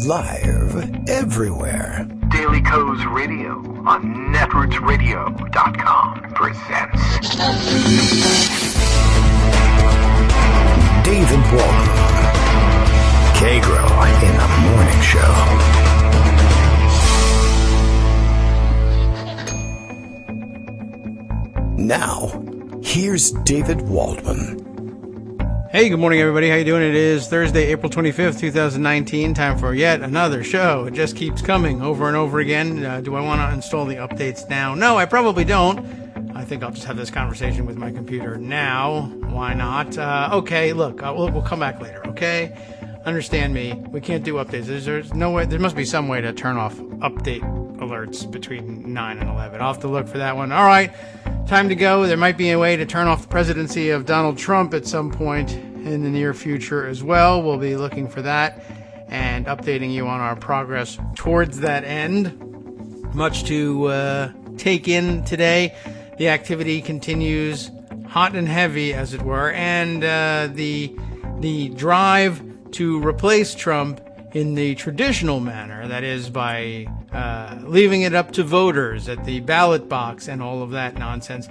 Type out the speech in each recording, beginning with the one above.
Live everywhere. Daily Co's Radio on netrootsradio.com presents David Waldman. Kagro in the Morning Show. Now, here's David Waldman. Hey, good morning, everybody. How you doing? It is Thursday, April 25th, 2019. Time for yet another show. It just keeps coming over and over again. Do I want to install the updates now? No, I probably don't. I think I'll just have this conversation with my computer now. Why not? Okay, look, we'll come back later, okay? Understand me. We can't do updates. There's no way. There must be some way to turn off update alerts between 9 and 11. I'll have to look for that one. All right, time to go. There might be a way to turn off the presidency of Donald Trump at some point in the near future as well. We'll be looking for that and updating you on our progress towards that end. Much to take in today. The activity continues hot and heavy, as it were, and the drive to replace Trump in the traditional manner, that is by leaving it up to voters at the ballot box and all of that nonsense,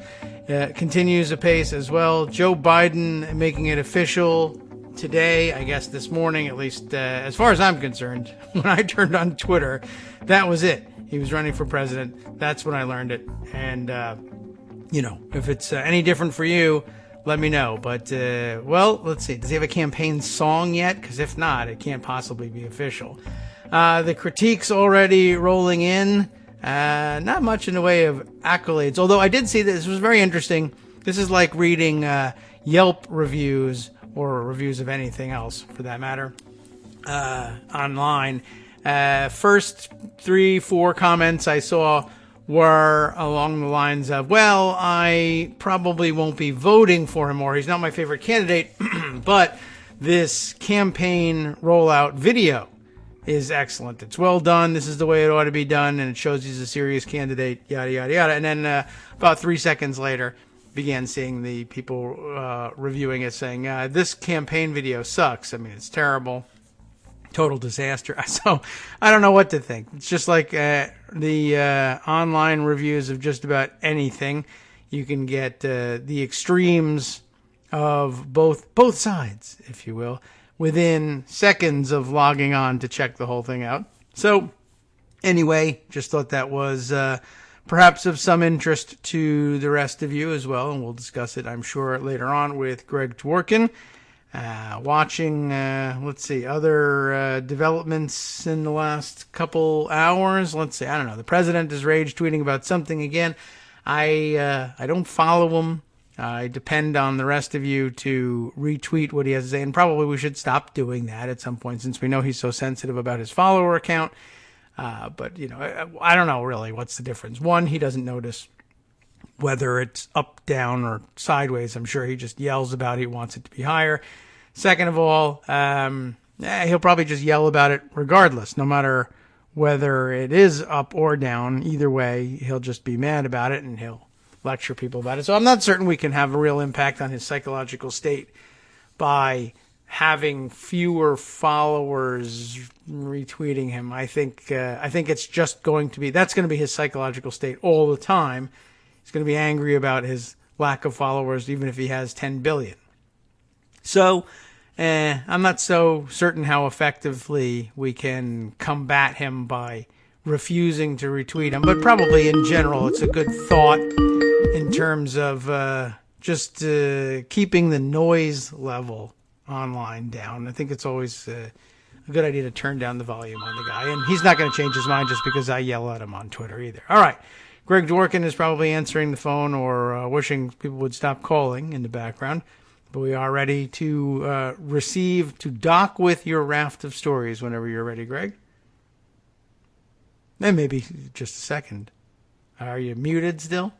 continues apace as well. Joe Biden making it official today, I guess this morning, at least as far as I'm concerned. When I turned on Twitter, that was it. He was running for president. That's when I learned it. And, if it's any different for you, let me know. But, let's see. Does he have a campaign song yet? Because if not, it can't possibly be official. The critiques already rolling in. Not much in the way of accolades. Although I did see this was very interesting. This is like reading Yelp reviews or reviews of anything else, for that matter, online. First 3-4 comments I saw were along the lines of, well, I probably won't be voting for him, or he's not my favorite candidate, but this campaign rollout video is excellent. It's well done. This is the way it ought to be done, and it shows he's a serious candidate, yada, yada, yada. And then about 3 seconds later, began seeing the people reviewing it saying, this campaign video sucks. I mean, it's terrible. Total disaster. So I don't know what to think. It's just like the online reviews of just about anything. You can get the extremes of both sides, if you will, within seconds of logging on to check the whole thing out. So anyway, just thought that was perhaps of some interest to the rest of you as well, and we'll discuss it, I'm sure, later on with Greg Dworkin. Watching, other developments in the last couple hours. Let's see, I don't know. The president is rage tweeting about something again. I don't follow him. I depend on the rest of you to retweet what he has to say, and probably we should stop doing that at some point since we know he's so sensitive about his follower account. But, I don't know really what's the difference. One, he doesn't notice whether it's up, down, or sideways. I'm sure he just yells about it. He wants it to be higher. Second of all, he'll probably just yell about it regardless, no matter whether it is up or down. Either way, he'll just be mad about it, and he'll lecture people about it. So I'm not certain we can have a real impact on his psychological state by having fewer followers retweeting him. I think it's just going to be, that's going to be his psychological state all the time. He's going to be angry about his lack of followers, even if he has 10 billion. So I'm not so certain how effectively we can combat him by refusing to retweet him, but probably in general it's a good thought in terms of just keeping the noise level online down. I think it's always a good idea to turn down the volume on the guy, and he's not going to change his mind just because I yell at him on Twitter either. All right. Greg Dworkin is probably answering the phone or wishing people would stop calling in the background. But we are ready to dock with your raft of stories whenever you're ready, Greg. And maybe just a second. Are you muted still?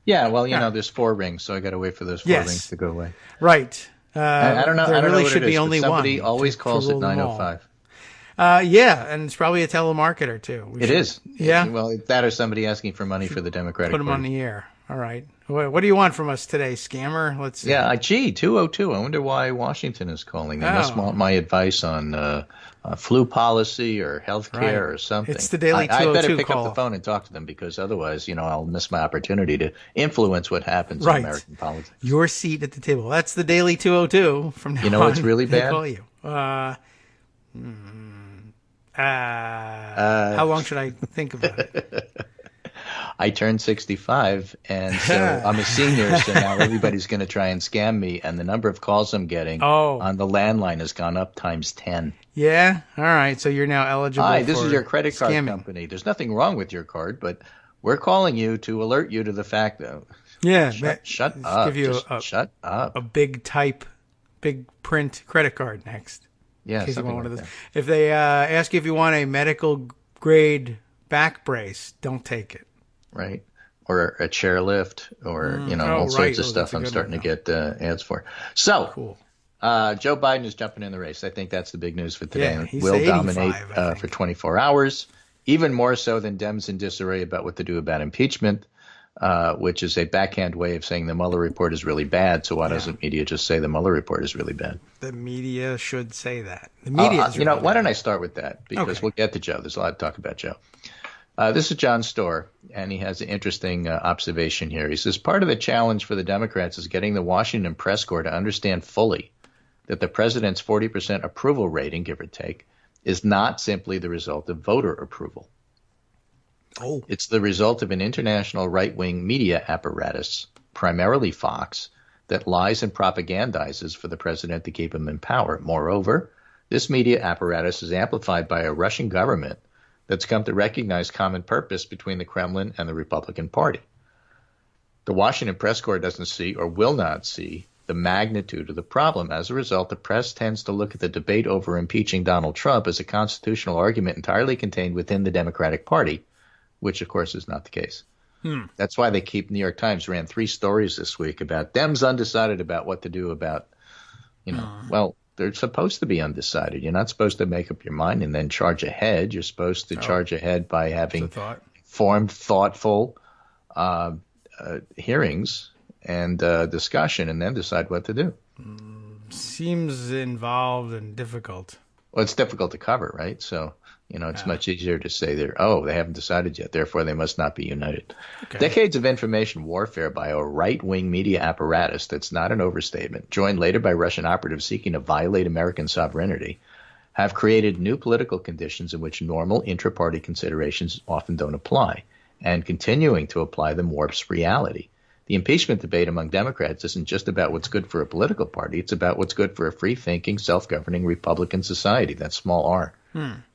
Yeah, well, there's 4 rings, so I got to wait for those 4 rings to go away. Right. I don't know. There I don't really know what should it be is, only somebody one. Always calls it 905. Yeah, and it's probably a telemarketer too. It is. Yeah. Well, that or somebody asking for money for the Democratic Party. Put him on Party. the air. All right. What do you want from us today, scammer? Let's see. Yeah, gee, 202. I wonder why Washington is calling. They must want my advice on flu policy or health care or something. It's the Daily 202 I better pick call. up the phone and talk to them because otherwise, I'll miss my opportunity to influence what happens in American politics. Your seat at the table. That's the Daily 202 from now on. You know what's really bad? They call you. How long should I think about it? I turned 65, and so I'm a senior, so now everybody's going to try and scam me, and the number of calls I'm getting on the landline has gone up times 10. Yeah? All right, so you're now eligible Hi, this for is your credit card scamming. company. There's nothing wrong with your card, but we're calling you to alert you to the fact that... Yeah. Shut up. Give you shut up. A big print credit card next. Yeah, something one like of those. that. If they ask you if you want a medical grade back brace, don't take it. Right. Or a chairlift or, all sorts of stuff I'm starting to get ads for. So, cool. Joe Biden is jumping in the race. I think that's the big news for today. Yeah, he's will 85, dominate for 24 hours, even more so than Dems in disarray about what to do about impeachment, which is a backhand way of saying the Mueller report is really bad. So why doesn't media just say the Mueller report is really bad? The media should say that. The media is really why bad. don't I start with that? Because we'll get to Joe. There's a lot to talk about Joe. This is John Storr, and he has an interesting observation here. He says, part of the challenge for the Democrats is getting the Washington press corps to understand fully that the president's 40% approval rating, give or take, is not simply the result of voter approval. Oh. It's the result of an international right-wing media apparatus, primarily Fox, that lies and propagandizes for the president to keep him in power. Moreover, this media apparatus is amplified by a Russian government that's come to recognize common purpose between the Kremlin and the Republican Party. The Washington press corps doesn't see or will not see the magnitude of the problem. As a result, the press tends to look at the debate over impeaching Donald Trump as a constitutional argument entirely contained within the Democratic Party, which, of course, is not the case. That's why they New York Times ran 3 stories this week about Dems undecided about what to do about, well, they're supposed to be undecided. You're not supposed to make up your mind and then charge ahead. You're supposed to charge ahead by having informed, thoughtful hearings and discussion and then decide what to do. Seems involved and difficult. Well, it's difficult to cover, right? So, it's much easier to say they haven't decided yet, therefore they must not be united. Okay. Decades of information warfare by a right-wing media apparatus that's not an overstatement, joined later by Russian operatives seeking to violate American sovereignty, have created new political conditions in which normal intra-party considerations often don't apply, and continuing to apply them warps reality. The impeachment debate among Democrats isn't just about what's good for a political party. It's about what's good for a free-thinking, self-governing Republican society. That's small r.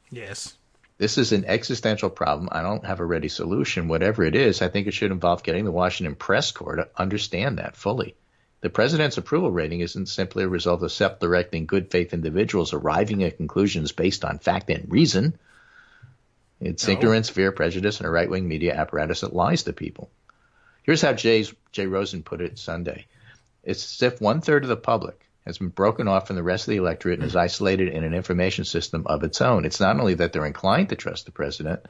Yes. This is an existential problem. I don't have a ready solution. Whatever it is, I think it should involve getting the Washington press corps to understand that fully. The president's approval rating isn't simply a result of self-directing, good-faith individuals arriving at conclusions based on fact and reason. It's ignorance, fear, prejudice, and a right-wing media apparatus that lies to people. Here's how Jay Rosen put it Sunday. It's as if 1/3 of the public has been broken off from the rest of the electorate and is isolated in an information system of its own. It's not only that they're inclined to trust the president,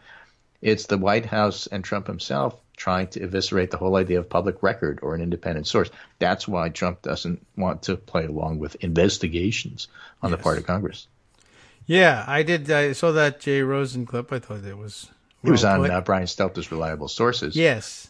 it's the White House and Trump himself trying to eviscerate the whole idea of public record or an independent source. That's why Trump doesn't want to play along with investigations on the part of Congress. Yeah, I did. I saw that Jay Rosen clip. I thought it was He was on Brian Stelter's Reliable Sources. Yes.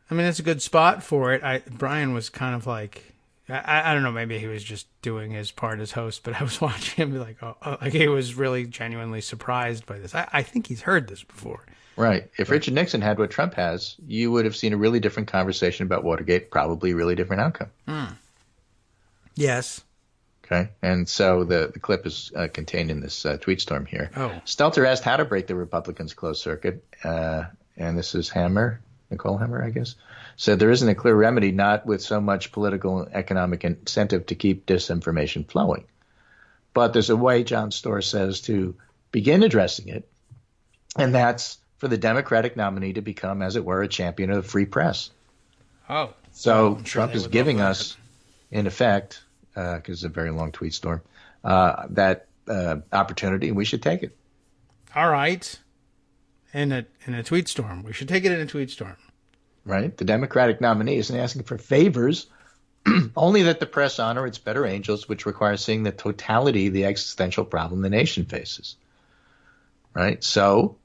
I mean, it's a good spot for it. Brian was kind of like, I don't know, maybe he was just doing his part as host, but I was watching him be like, like he was really genuinely surprised by this. I think he's heard this before. Right. If Richard Nixon had what Trump has, you would have seen a really different conversation about Watergate, probably a really different outcome. Yes. Okay. And so the clip is contained in this tweet storm here. Oh. Stelter asked how to break the Republicans' closed circuit, and this is Nicole Hammer, I guess, said there isn't a clear remedy, not with so much political and economic incentive to keep disinformation flowing. But there's a way, John Storr says, to begin addressing it, and that's for the Democratic nominee to become, as it were, a champion of the free press. Oh. So Trump is giving us, in effect, because it's a very long tweet storm, that opportunity, and we should take it. All right. In a tweet storm. We should take it in a tweet storm. right? The Democratic nominee isn't asking for favors, only that the press honor its better angels, which requires seeing the totality of the existential problem the nation faces, right? So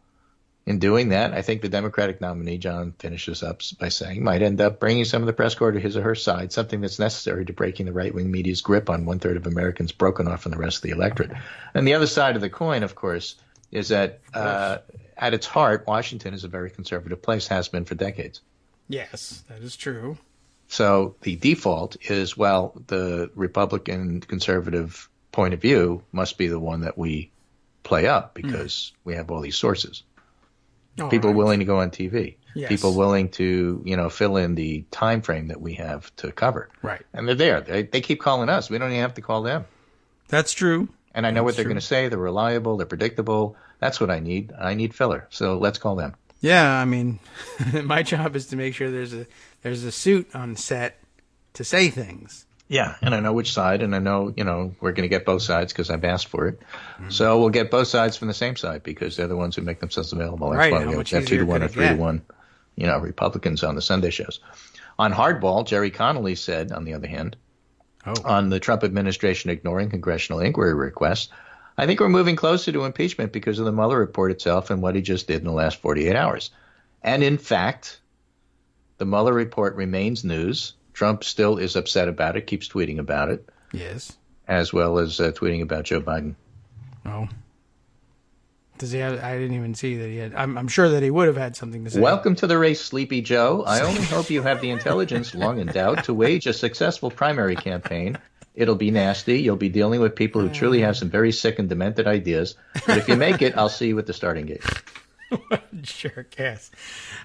in doing that, I think the Democratic nominee, John finishes up by saying, might end up bringing some of the press corps to his or her side, something that's necessary to breaking the right-wing media's grip on one-third of Americans broken off from the rest of the electorate. And the other side of the coin, of course, is that at its heart, Washington is a very conservative place, has been for decades. Yes, that is true. So the default is, well, the Republican conservative point of view must be the one that we play up because we have all these sources. People willing to go on TV. Yes. People willing to, fill in the time frame that we have to cover. Right. And they're there. They keep calling us. We don't even have to call them. That's true. And I know what they're going to say. They're reliable. They're predictable. That's what I need. I need filler. So let's call them. Yeah, I mean, my job is to make sure there's a suit on set to say things. Yeah, and I know which side, and I know, we're going to get both sides because I've asked for it. Mm-hmm. So we'll get both sides from the same side because they're the ones who make themselves available. That's why we have 2-1 or 3-1, Republicans on the Sunday shows. On Hardball, Jerry Connolly said, on the other hand, on the Trump administration ignoring congressional inquiry requests, I think we're moving closer to impeachment because of the Mueller report itself and what he just did in the last 48 hours. And in fact, the Mueller report remains news. Trump still is upset about it, keeps tweeting about it. Yes. As well as tweeting about Joe Biden. Oh. Does he have? I didn't even see that he had. I'm sure that he would have had something to say. Welcome to the race, Sleepy Joe. I only hope you have the intelligence, long in doubt, to wage a successful primary campaign. It'll be nasty. You'll be dealing with people who truly have some very sick and demented ideas. But if you make it, I'll see you at the starting gate. What a jerk ass.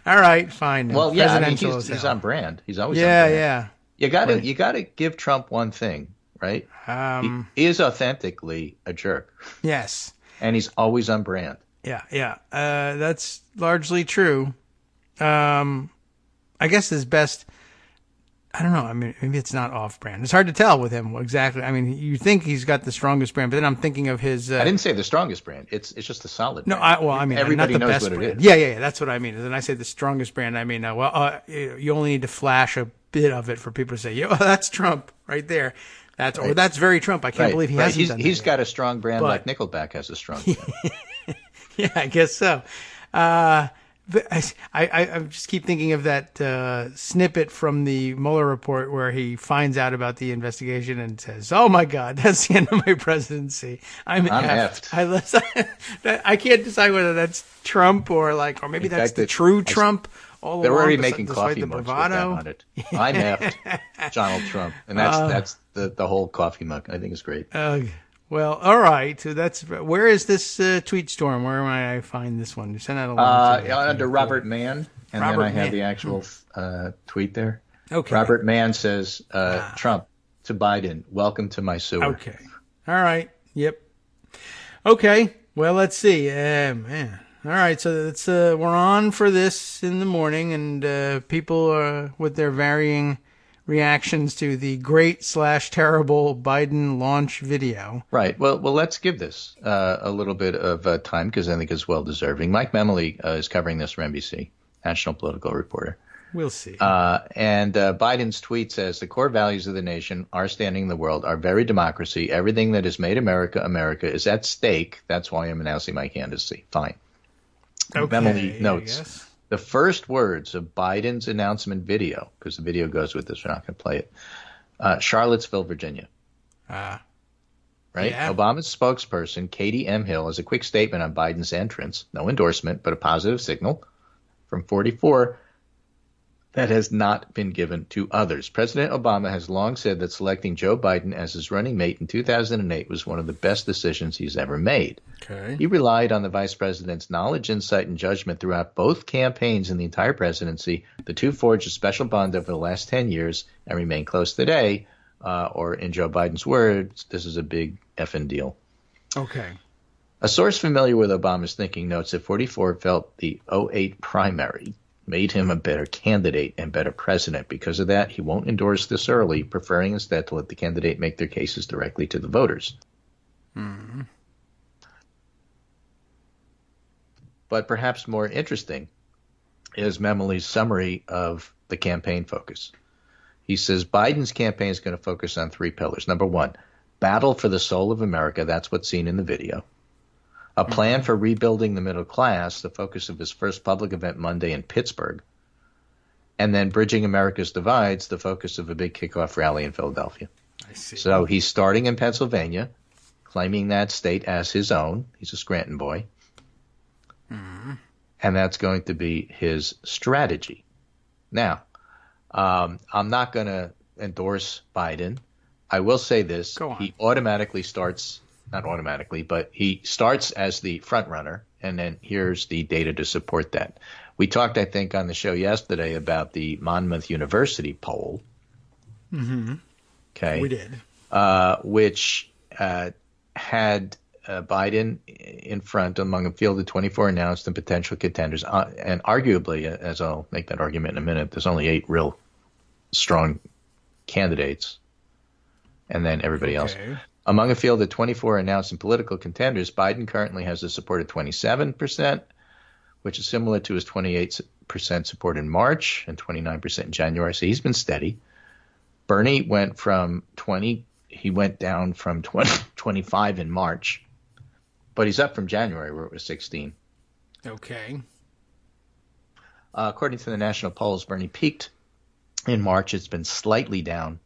All right, fine. Well, yeah, he's on brand. He's always on brand. Yeah. You gotta give Trump one thing, right? He is authentically a jerk. Yes. And he's always on brand. Yeah. That's largely true. I guess his best, I don't know. I mean, maybe it's not off brand. It's hard to tell with him exactly. I mean, you think he's got the strongest brand, but then I'm thinking of his. I didn't say the strongest brand. It's just the solid brand. I mean, everybody not the knows best what brand. it is. Yeah. That's what I mean. When I say the strongest brand, I mean, you only need to flash a bit of it for people to say, that's Trump right there. That's very Trump. I can't believe he hasn't done that. He's got a strong brand like Nickelback has a strong brand. Yeah, I guess so. I just keep thinking of that snippet from the Mueller report where he finds out about the investigation and says, "Oh my God, that's the end of my presidency. I'm effed." I can't decide whether that's Trump or maybe that's the true Trump. They're already making coffee mugs with that on it. I'm effed, Donald Trump, and that's the whole coffee mug. I think is great. Well, all right. So where is this tweet storm? Where might I find this one? You sent out a link under Robert Mann, and then I have the actual tweet there. Okay. Robert Mann says, "Trump to Biden, welcome to my sewer." Okay. All right. Yep. Okay. Well, let's see. Man. All right. So we're on for this in the morning, and people with their varying reactions to the great/terrible Biden launch video. Right. Well, let's give this a little bit of time because I think it's well deserving. Mike Memoli is covering this from NBC, national political reporter. We'll see. And Biden's tweet says the core values of the nation, our standing in the world, our very democracy, everything that has made America America is at stake. That's why I'm announcing my candidacy. Fine. Okay, Memoli notes. The first words of Biden's announcement video, because the video goes with this, we're not going to play it, Charlottesville, Virginia. Right? Yeah. Obama's spokesperson, Katie M. Hill, has a quick statement on Biden's entrance. No endorsement, but a positive signal from 44 that has not been given to others. President Obama has long said that selecting Joe Biden as his running mate in 2008 was one of the best decisions he's ever made. Okay. He relied on the vice president's knowledge, insight, and judgment throughout both campaigns and the entire presidency. The two forged a special bond over the last 10 years and remain close today. Or in Joe Biden's words, this is a big effing deal. Okay. A source familiar with Obama's thinking notes that 44 felt the 08 primary made him a better candidate and better president. Because of that, he won't endorse this early, preferring instead to let the candidate make their cases directly to the voters. Mm-hmm. But perhaps more interesting is Memoli's summary of the campaign focus. He says Biden's campaign is going to focus on 3 pillars. Number 1, battle for the soul of America. That's what's seen in the video. A plan for rebuilding the middle class, the focus of his first public event Monday in Pittsburgh. And then bridging America's divides, the focus of a big kickoff rally in Philadelphia. I see. So he's starting in Pennsylvania, claiming that state as his own. He's a Scranton boy. And that's going to be his strategy. Now, I'm not going to endorse Biden. I will say this. Go on. He automatically starts, not automatically, but he starts as the front runner, and then here's the data to support that. We talked, I think, on the show yesterday about the Monmouth University poll. Okay. We did. Which had Biden in front among a field of 24 announced and potential contenders. And arguably, as I'll make that argument in a minute, there's only 8 real strong candidates, and then everybody else. Among a field of 24 announced and political contenders, Biden currently has a support of 27%, which is similar to his 28% support in March and 29% in January. So he's been steady. Bernie went from 20, he went down from 25 in March, but he's up from January where it was 16. Okay. According to the national polls, Bernie peaked in March. It's been slightly down,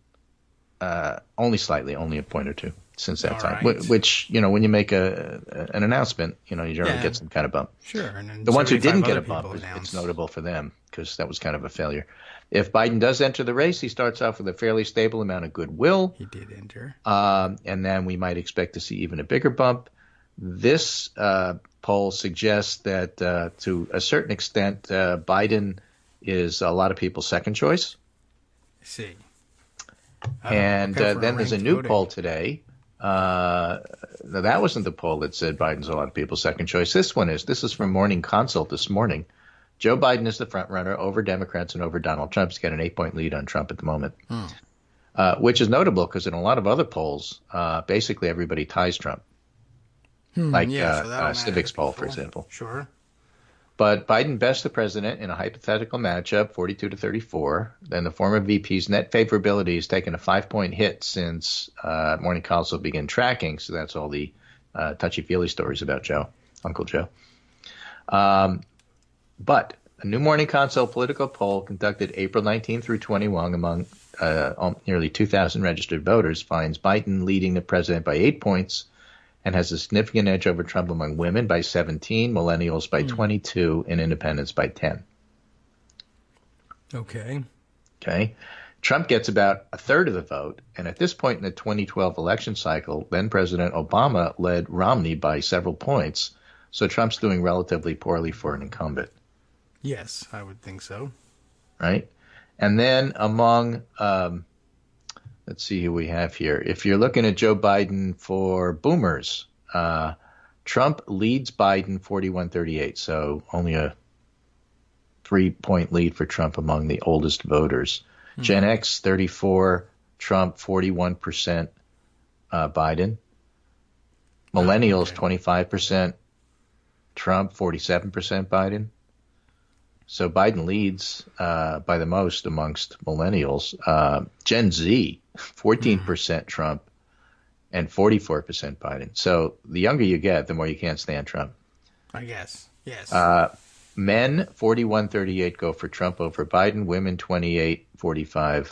only slightly, only a point or two since that time. Right. Which, when you make an announcement, you generally get some kind of bump. Sure. And then the ones who 75 didn't get other a bump, people it's notable for them because that was kind of a failure. If Biden does enter the race, he starts off with a fairly stable amount of goodwill. He did enter. And then we might expect to see even a bigger bump. This poll suggests that to a certain extent, Biden is a lot of people's second choice. I see. And then there's a new poll today. Now that wasn't the poll that said Biden's a lot of people's second choice. This one is. This is from Morning Consult this morning. Joe Biden is the front runner over Democrats and over Donald Trump. He's got an 8-point lead on Trump at the moment, which is notable because in a lot of other polls, basically everybody ties Trump. Like Civics poll, for example. Sure. But Biden bests the president in a hypothetical matchup, 42 to 34. Then the former VP's net favorability has taken a 5-point hit since Morning Consult began tracking. So that's all the touchy-feely stories about Joe, Uncle Joe. But a new Morning Consult political poll conducted April 19 through 21 among nearly 2,000 registered voters finds Biden leading the president by 8 points and has a significant edge over Trump among women by 17, millennials by 22, and independents by 10. Okay. Trump gets about a third of the vote, and at this point in the 2012 election cycle, then President Obama led Romney by several points, so Trump's doing relatively poorly for an incumbent. Yes, I would think so. Right? And then among let's see who we have here. If you're looking at Joe Biden for boomers, Trump leads Biden 41-38, so only a 3-point lead for Trump among the oldest voters. Gen X 34, Trump 41%, Biden. Millennials 25%, Trump 47% Biden. So Biden leads by the most amongst millennials. Gen Z, 14% Trump and 44% Biden. So the younger you get, the more you can't stand Trump. I guess, yes. Men, 41-38 go for Trump over Biden. Women, 28-45.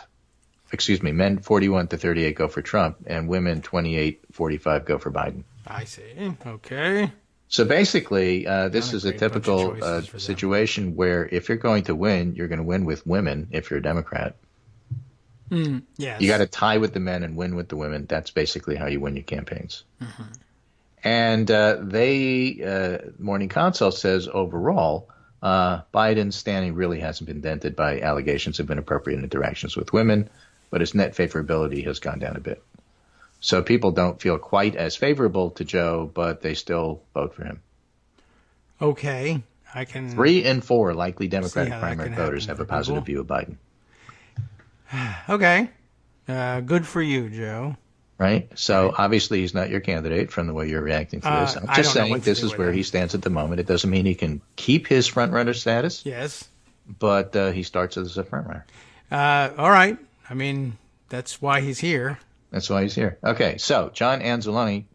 Excuse me, men 41-38 go for Trump, and women 28-45 go for Biden. I see. Okay. So basically, this is a typical situation where if you're going to win, you're going to win with women if you're a Democrat. Yes. You got to tie with the men and win with the women. That's basically how you win your campaigns. And Morning Consult says overall, Biden's standing really hasn't been dented by allegations of inappropriate interactions with women, but his net favorability has gone down a bit. So people don't feel quite as favorable to Joe, but they still vote for him. Okay. I can 3 in 4 likely Democratic primary voters have a positive view of Biden. Okay. Good for you, Joe. Right? So obviously he's not your candidate from the way you're reacting to this. I'm just saying this is where he stands at the moment. It doesn't mean he can keep his front-runner status. Yes. but he starts as a front runner. All right. I mean, that's why he's here. That's why he's here. Okay, so John Anzalone,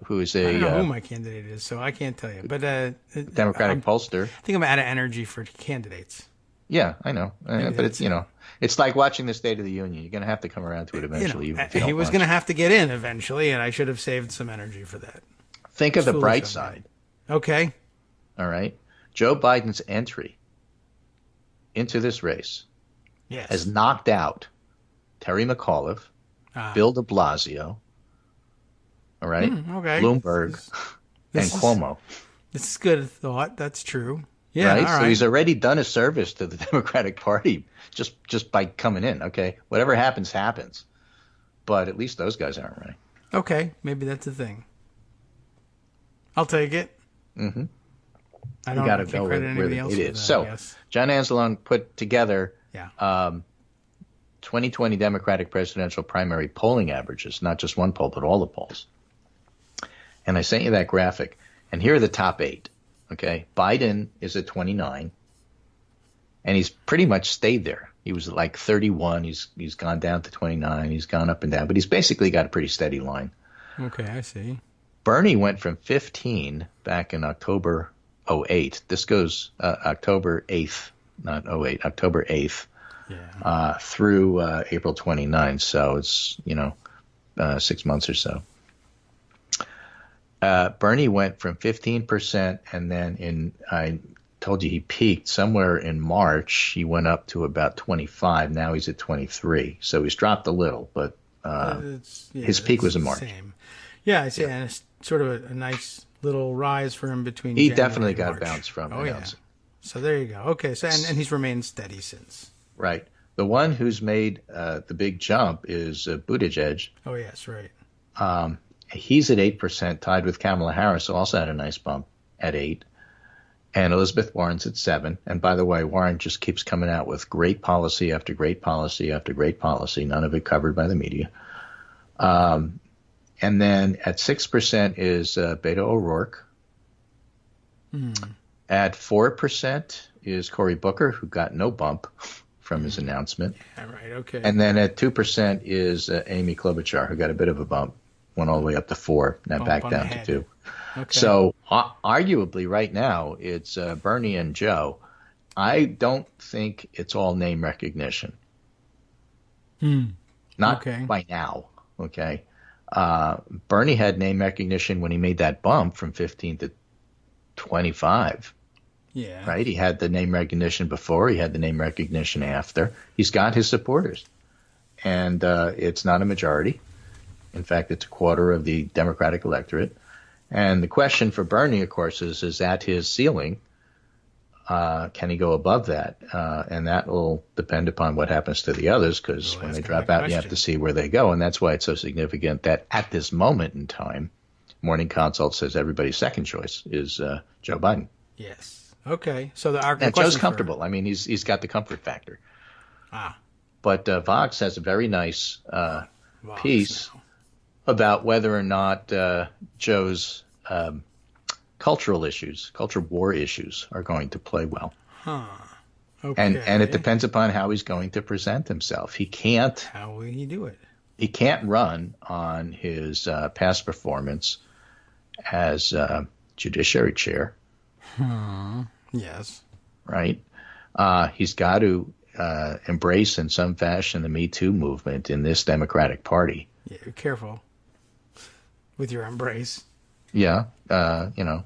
who is I don't know who my candidate is, so I can't tell you. But Democratic pollster. I think I'm out of energy for candidates. Yeah, I know. But it's, it's like watching the State of the Union. You're going to have to come around to it eventually. He was going to have to get in eventually, and I should have saved some energy for that. Think of the bright side. Okay. All right. Joe Biden's entry into this race has knocked out Terry McAuliffe, Bill de Blasio, all right, Bloomberg, and Cuomo. This is good thought. That's true. Yeah, right? All right. So he's already done a service to the Democratic Party just by coming in. Okay, whatever happens, happens. But at least those guys aren't running. Okay, maybe that's the thing. I'll take it. Mm-hmm. I don't can't credit anybody else. It is. So John Anzalone put together 2020 Democratic presidential primary polling averages, not just one poll, but all the polls. And I sent you that graphic. And here are the top 8. Okay, Biden is at 29, and he's pretty much stayed there. He was at like 31. He's gone down to 29. He's gone up and down, but he's basically got a pretty steady line. Okay, I see. Bernie went from 15 back in October 08. This goes October 8th, not 08, October 8th through April 29. So it's 6 months or so. Bernie went from 15%, and then I told you he peaked somewhere in March. He went up to about 25. Now he's at 23. So he's dropped a little, but his peak was in March. Same. Yeah, I see. And it's sort of a nice little rise for him between. He January definitely and got March. a bounce from it. Oh yeah. So there you go. Okay. So and he's remained steady since. Right. The one who's made the big jump is Buttigieg. Oh yes, right. He's at 8%, tied with Kamala Harris, who also had a nice bump at 8%. And Elizabeth Warren's at 7%. And by the way, Warren just keeps coming out with great policy after great policy after great policy, none of it covered by the media. And then at 6% is Beto O'Rourke. At 4% is Cory Booker, who got no bump from his announcement. Yeah, right, okay. And then at 2% is Amy Klobuchar, who got a bit of a bump. Went all the way up to 4, now back down to 2. Okay. So arguably right now it's Bernie and Joe. I don't think it's all name recognition. Not by now. Okay. Bernie had name recognition when he made that bump from 15 to 25. Yeah. Right. He had the name recognition before. He had the name recognition after. He's got his supporters, and it's not a majority. In fact, it's a quarter of the Democratic electorate. And the question for Bernie, of course, is that his ceiling? Can he go above that? And that will depend upon what happens to the others, because when they drop out, you have to see where they go. And that's why it's so significant that at this moment in time, Morning Consult says everybody's second choice is Joe Biden. Yes. Okay. So Joe's comfortable. I mean, he's got the comfort factor. But Vox has a very nice piece about whether or not Joe's culture war issues are going to play well. Okay. And it depends upon how he's going to present himself. How will he do it? He can't run on his past performance as judiciary chair. Yes. Right? He's got to embrace in some fashion the Me Too movement in this Democratic Party. Yeah, be careful with your embrace. Yeah, but you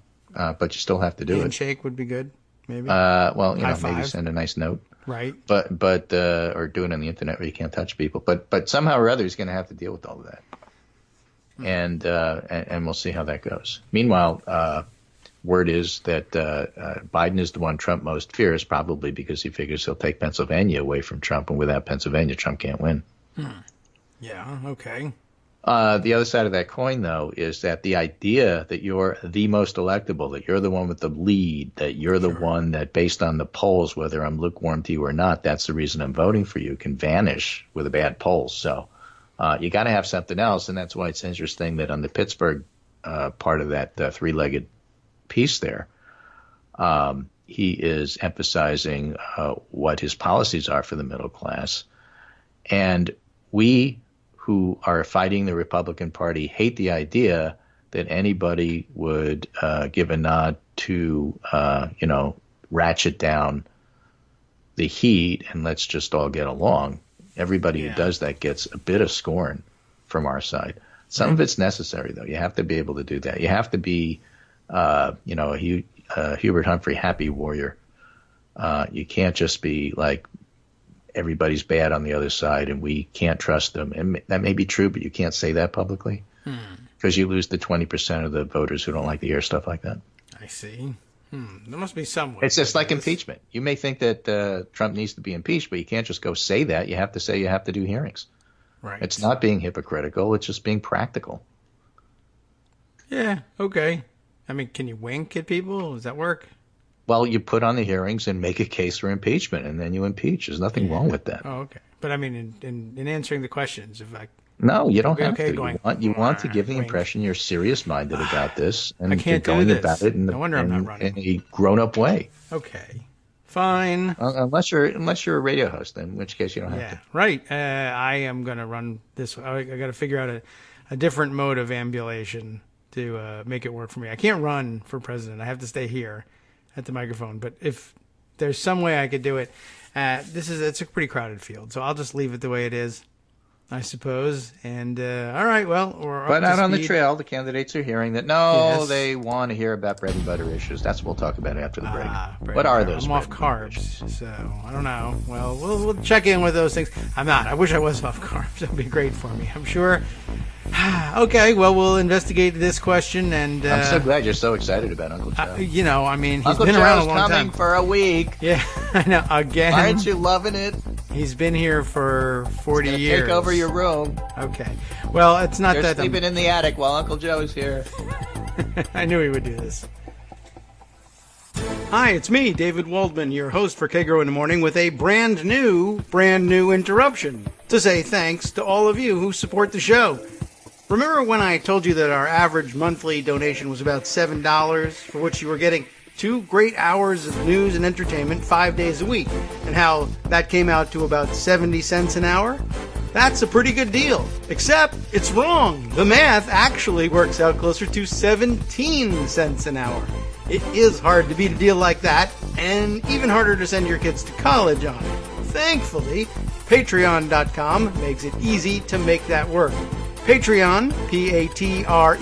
still have to do it. Handshake would be good, maybe. Maybe send a nice note. Right. But or do it on the internet where you can't touch people. But somehow or other he's going to have to deal with all of that. And we'll see how that goes. Meanwhile, word is that Biden is the one Trump most fears, probably because he figures he'll take Pennsylvania away from Trump, and without Pennsylvania, Trump can't win. Yeah, okay. The other side of that coin, though, is that the idea that you're the most electable, that you're the one with the lead, that you're the one that, based on the polls, whether I'm lukewarm to you or not, that's the reason I'm voting for you, can vanish with a bad poll. So you got to have something else, and that's why it's interesting that on the Pittsburgh part of that three-legged piece there, he is emphasizing what his policies are for the middle class. And we who are fighting the Republican Party hate the idea that anybody would give a nod to, ratchet down the heat and let's just all get along. Everybody who does that gets a bit of scorn from our side. Some of it's necessary, though. You have to be able to do that. You have to be, a Hubert Humphrey happy warrior. You can't just be like everybody's bad on the other side and we can't trust them. And that may be true, but you can't say that publicly because you lose the 20% of the voters who don't like to hear stuff like that. I see. There must be some way. It's just like impeachment. You may think that Trump needs to be impeached, but you can't just go say that. You have to say you have to do hearings. Right. It's not being hypocritical. It's just being practical. Yeah, okay. I mean, can you wink at people? Does that work? Well, you put on the hearings and make a case for impeachment, and then you impeach. There's nothing wrong with that. Oh, okay. But I mean, in answering the questions, if I... No, you don't have okay, to. You want to give the impression you're serious-minded about this, and I can't you're going do this. about it in, No wonder I'm not running. in a grown-up way. Okay, fine. Unless you're a radio host, in which case you don't have to. Right. I am going to run this. I got to figure out a different mode of ambulation to make it work for me. I can't run for president. I have to stay here at the microphone. But if there's some way I could do it, it's a pretty crowded field, so I'll just leave it the way it is, I suppose. And all right, well, but out on the trail, the candidates are hearing that they want to hear about bread and butter issues. That's what we'll talk about after the break. What are those? I'm off carbs, so I don't know. Well, we'll check in with those things. I'm not. I wish I was off carbs. That'd be great for me, I'm sure. Okay, well, we'll investigate this question, and I'm so glad you're so excited about Uncle Joe. I mean, he's Uncle been Joe's around a long time. coming for a week. Yeah, I know. Again, aren't you loving it? He's been here for 40 He's years. Take over your room. Okay. Well, it's not You're that sleeping in the attic while Uncle Joe's here. I knew he would do this. Hi, it's me, David Waldman, your host for Kagro in the Morning, with a brand new interruption to say thanks to all of you who support the show. Remember when I told you that our average monthly donation was about $7, for which you were getting 2 great hours of news and entertainment 5 days a week, and how that came out to about 70 cents an hour? That's a pretty good deal, except it's wrong. The math actually works out closer to 17 cents an hour. It is hard to beat a deal like that, and even harder to send your kids to college on. Thankfully, Patreon.com makes it easy to make that work. Patreon, Patreon.com,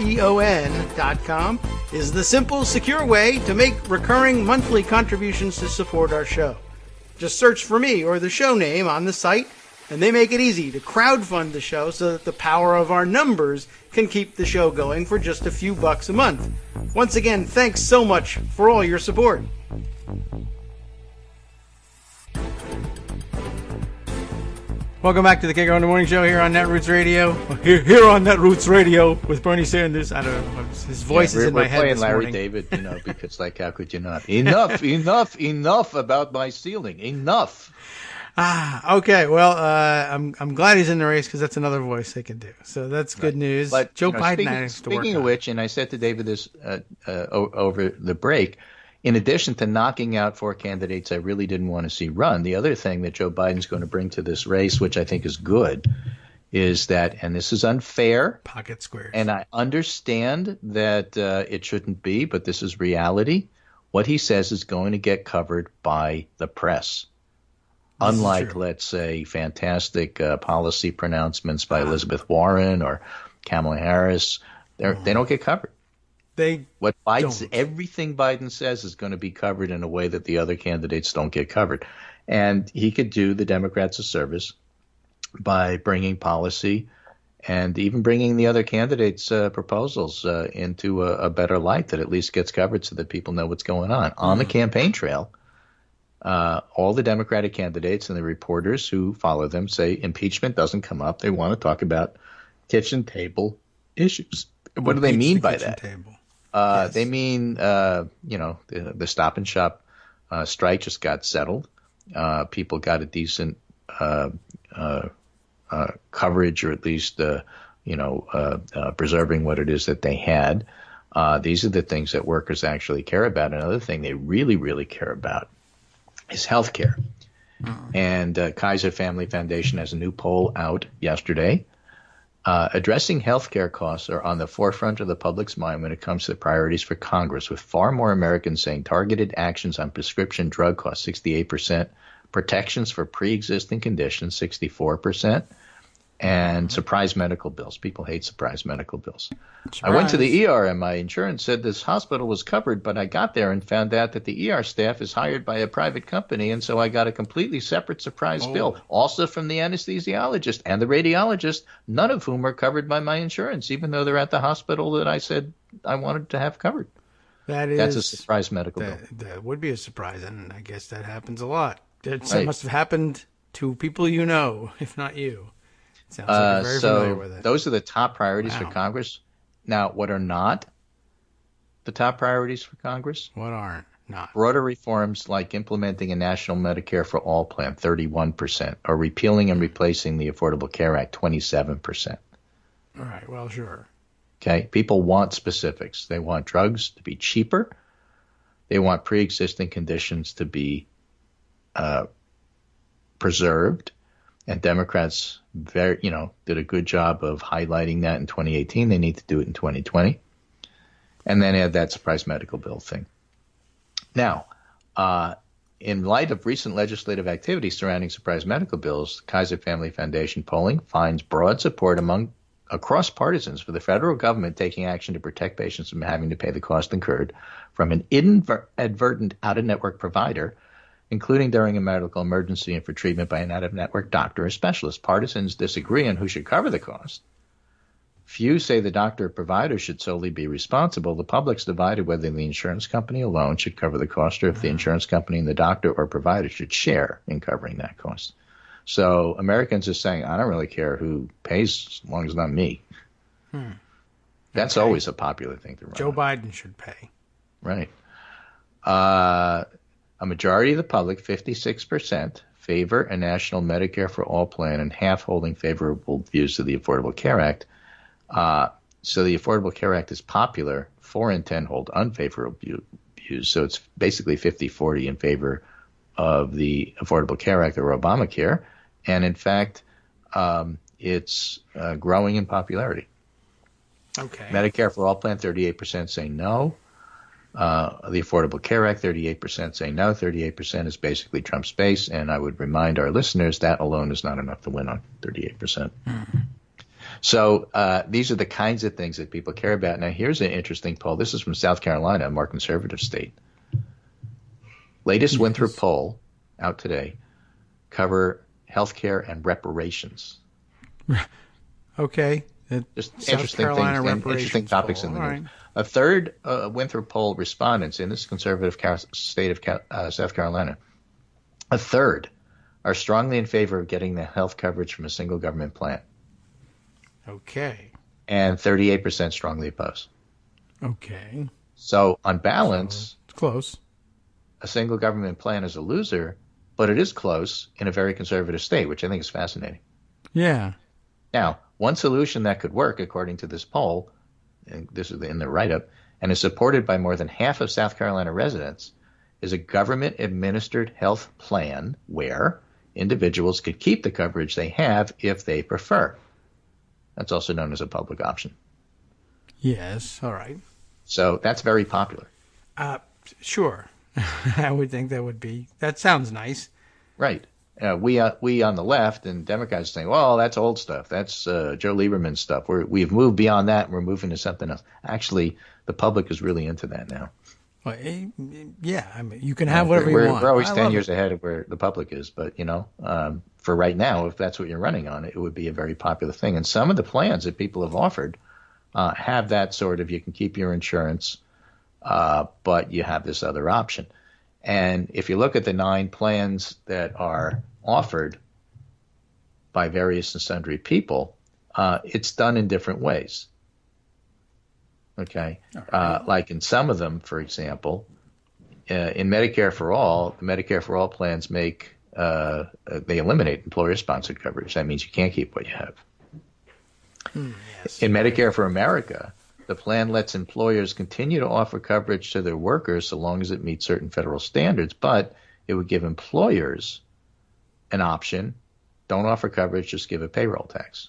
is the simple, secure way to make recurring monthly contributions to support our show. Just search for me or the show name on the site, and they make it easy to crowdfund the show so that the power of our numbers can keep the show going for just a few bucks a month. Once again, thanks so much for all your support. Welcome back to the Kagro in the Morning Show here on Netroots Radio. Here on Netroots Radio with Bernie Sanders. I don't know. His voice is in my head playing this Larry morning. David, because how could you not? Enough about my ceiling. Enough. Okay. Well, I'm glad he's in the race because that's another voice they can do. So that's good news. But Joe Biden has to work Speaking of on. which, and I said to David this over the break, in addition to knocking out 4 candidates I really didn't want to see run, the other thing that Joe Biden's going to bring to this race, which I think is good, is that, and this is unfair, Pocket squares. and I understand that it shouldn't be, but this is reality. What he says is going to get covered by the press. Unlike, let's say, fantastic policy pronouncements by Elizabeth Warren or Kamala Harris, they don't get covered. Everything Biden says is going to be covered in a way that the other candidates don't get covered. And he could do the Democrats a service by bringing policy and even bringing the other candidates' proposals into a better light that at least gets covered so that people know what's going on. On the campaign trail, all the Democratic candidates and the reporters who follow them say impeachment doesn't come up. They want to talk about kitchen table issues. What do they mean by that? Yes. They mean, the Stop and Shop strike just got settled. People got a decent coverage, or at least, preserving what it is that they had. These are the things that workers actually care about. Another thing they really, really care about is health care. And Kaiser Family Foundation has a new poll out yesterday. Addressing health care costs are on the forefront of the public's mind when it comes to the priorities for Congress, with far more Americans saying targeted actions on prescription drug costs, 68%, protections for pre-existing conditions, 64%, and surprise medical bills. People hate surprise medical bills. I went to the ER and my insurance said this hospital was covered, but I got there and found out that the ER staff is hired by a private company, and so I got a completely separate surprise bill, also from the anesthesiologist and the radiologist, none of whom are covered by my insurance, even though they're at the hospital that I said I wanted to have covered. That's a surprise medical bill. That would be a surprise, and I guess that happens a lot. That must have happened to people you know, if not you. Sounds like you're very familiar with it. Those are the top priorities for Congress. Now, what are not the top priorities for Congress? What aren't? Not. Broader reforms like implementing a national Medicare for all plan, 31%, or repealing and replacing the Affordable Care Act, 27%. All right, well, sure. Okay, people want specifics. They want drugs to be cheaper. They want pre-existing conditions to be preserved. And Democrats did a good job of highlighting that in 2018. They need to do it in 2020. And then add that surprise medical bill thing. Now, in light of recent legislative activity surrounding surprise medical bills, Kaiser Family Foundation polling finds broad support across partisans for the federal government taking action to protect patients from having to pay the cost incurred from an inadvertent out-of-network provider, including during a medical emergency and for treatment by an out-of-network doctor or specialist. Partisans disagree on who should cover the cost. Few say the doctor or provider should solely be responsible. The public's divided whether the insurance company alone should cover the cost or if the insurance company and the doctor or provider should share in covering that cost. So Americans are saying, I don't really care who pays as long as not me. That's always a popular thing to run. Joe Biden should pay. Right. A majority of the public, 56%, favor a national Medicare for all plan, and half holding favorable views to the Affordable Care Act. So the Affordable Care Act is popular. 4 in 10 hold unfavorable views. So it's basically 50-40 in favor of the Affordable Care Act or Obamacare. And in fact, it's growing in popularity. Okay. Medicare for all plan, 38% say no. The Affordable Care Act, 38% say no. 38% is basically Trump's base. And I would remind our listeners that alone is not enough to win on 38%. So these are the kinds of things that people care about. Now, here's an interesting poll. This is from South Carolina, a more conservative state. Latest Winthrop poll out today cover healthcare and reparations. Okay. Just South interesting Carolina things, interesting topics poll. in the All news. right. A third Winthrop poll respondents in this conservative state of South Carolina, a third are strongly in favor of getting the health coverage from a single government plan. Okay. And 38% strongly oppose. Okay. So on balance, it's close. A single government plan is a loser, but it is close in a very conservative state, which I think is fascinating. Yeah. Now, one solution that could work, according to this poll, and this is in the write-up, and is supported by more than half of South Carolina residents, is a government-administered health plan where individuals could keep the coverage they have if they prefer. That's also known as a public option. Yes. All right. So that's very popular. Sure. I would think that sounds nice. Right. We on the left and Democrats saying, well, that's old stuff. That's Joe Lieberman stuff. We've moved beyond that and we're moving to something else. Actually, the public is really into that now. Well, yeah, I mean, you can have whatever you want. We're always 10 years ahead of where the public is. But, for right now, if that's what you're running on, it would be a very popular thing. And some of the plans that people have offered have that sort of, you can keep your insurance, but you have this other option. And if you look at the 9 plans that are offered by various and sundry people, it's done in different ways. Okay. Like in some of them, for example, in Medicare for All, the Medicare for All plans they eliminate employer-sponsored coverage. That means you can't keep what you have. Yes. In Medicare for America, The plan lets employers continue to offer coverage to their workers so long as it meets certain federal standards, but it would give employers an option. Don't offer coverage, just give a payroll tax.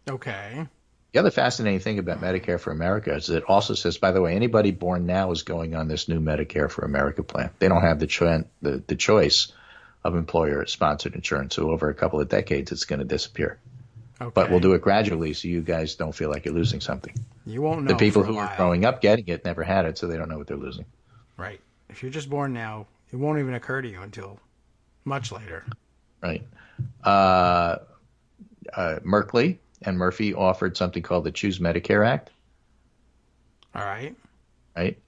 Okay. The other fascinating thing about Medicare for America is it also says, by the way, anybody born now is going on this new Medicare for America plan. They don't have the choice of employer-sponsored insurance. So over a couple of decades, it's going to disappear. Okay. But we'll do it gradually so you guys don't feel like you're losing something. You won't know. The people for a who while. are growing up getting it never had it, so they don't know what they're losing. Right. If you're just born now, it won't even occur to you until much later. Right. Merkley and Murphy offered something called the Choose Medicare Act. All right. Right.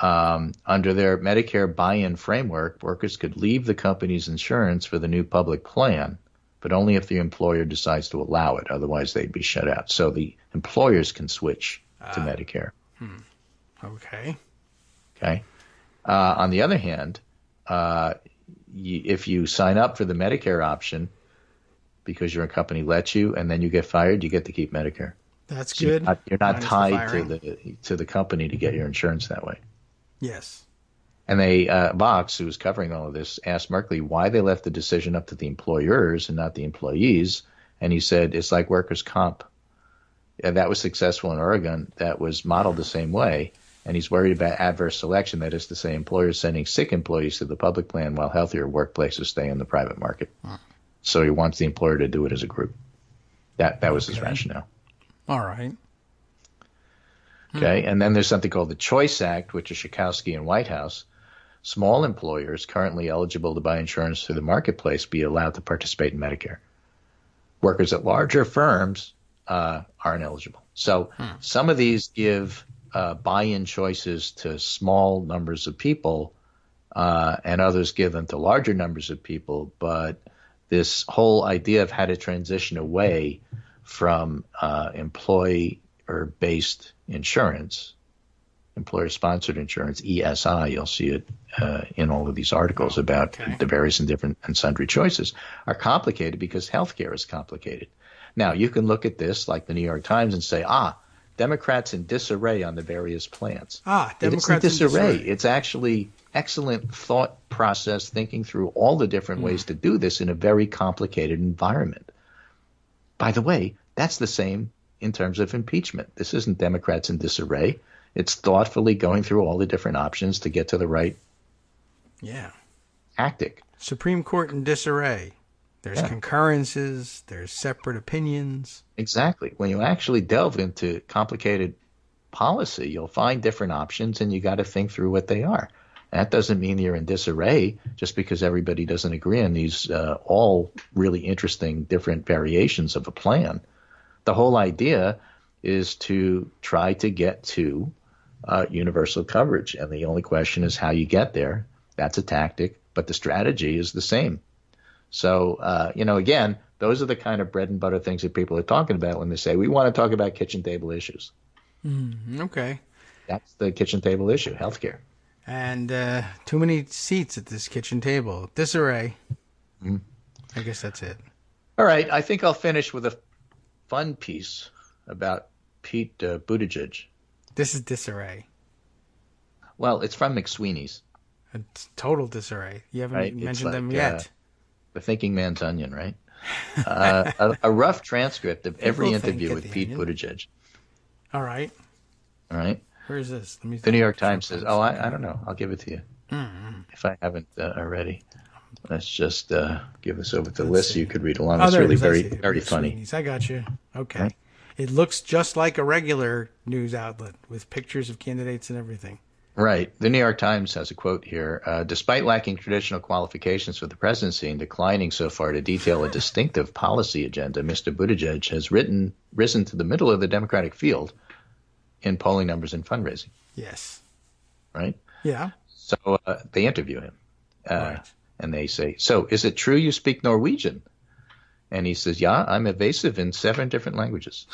Under their Medicare buy-in framework, workers could leave the company's insurance for the new public plan, but only if the employer decides to allow it. Otherwise, they'd be shut out. So the employers can switch to Medicare. Okay. Okay. On the other hand, if you sign up for the Medicare option because your company lets you and then you get fired, you get to keep Medicare. That's So good. You're not Minus the tied firing. to the company to get your insurance that way. Yes. And Box, who was covering all of this, asked Merkley why they left the decision up to the employers and not the employees. And he said, it's like workers' comp. And that was successful in Oregon. That was modeled the same way. And he's worried about adverse selection. That is to say, employers sending sick employees to the public plan while healthier workplaces stay in the private market. So he wants the employer to do it as a group. That was his rationale. All right. Okay. And then there's something called the Choice Act, which is Schakowsky and Whitehouse. Small employers currently eligible to buy insurance through the marketplace be allowed to participate in Medicare. Workers at larger firms aren't eligible. So some of these give buy-in choices to small numbers of people, and others give them to larger numbers of people. But this whole idea of how to transition away from employer-based insurance, employer-sponsored insurance, ESI, you'll see it in all of these articles about the various and different and sundry choices, are complicated because healthcare is complicated. Now, you can look at this like the New York Times and say, Democrats in disarray on the various plans. Democrats it's in disarray. in disarray. It's actually excellent thought process, thinking through all the different ways to do this in a very complicated environment. By the way, that's the same in terms of impeachment. This isn't Democrats in disarray. It's thoughtfully going through all the different options to get to the right tactic. Supreme Court in disarray. There's concurrences. There's separate opinions. Exactly. When you actually delve into complicated policy, you'll find different options, and you got to think through what they are. That doesn't mean you're in disarray just because everybody doesn't agree on these all really interesting different variations of a plan. The whole idea is to try to get to universal coverage, and the only question is how you get there. That's a tactic, but the strategy is the same. So, again, those are the kind of bread and butter things that people are talking about when they say, we want to talk about kitchen table issues. Okay. That's the kitchen table issue, healthcare. And too many seats at this kitchen table. Disarray. I guess that's it. All right. I think I'll finish with a fun piece about Pete Buttigieg. This is disarray. Well, it's from McSweeney's. It's total disarray. You haven't mentioned them yet. The Thinking Man's Onion, right? A rough transcript of every People think interview at with the Pete Onion. Buttigieg. All right. All right. Where is this? Let me. The New York Times says, I don't know. I'll give it to you if I haven't already. Let's just give this over to Liz so you could read along. It's there it really is. I very, see it. very McSweeney's. funny. I got you. Okay. Right. It looks just like a regular news outlet with pictures of candidates and everything. Right. The New York Times has a quote here. Despite lacking traditional qualifications for the presidency and declining so far to detail a distinctive policy agenda, Mr. Buttigieg has risen to the middle of the Democratic field in polling numbers and fundraising. Yes. Right? Yeah. So they interview him. Right. And they say, so is it true you speak Norwegian? And he says, yeah, I'm evasive in 7 different languages.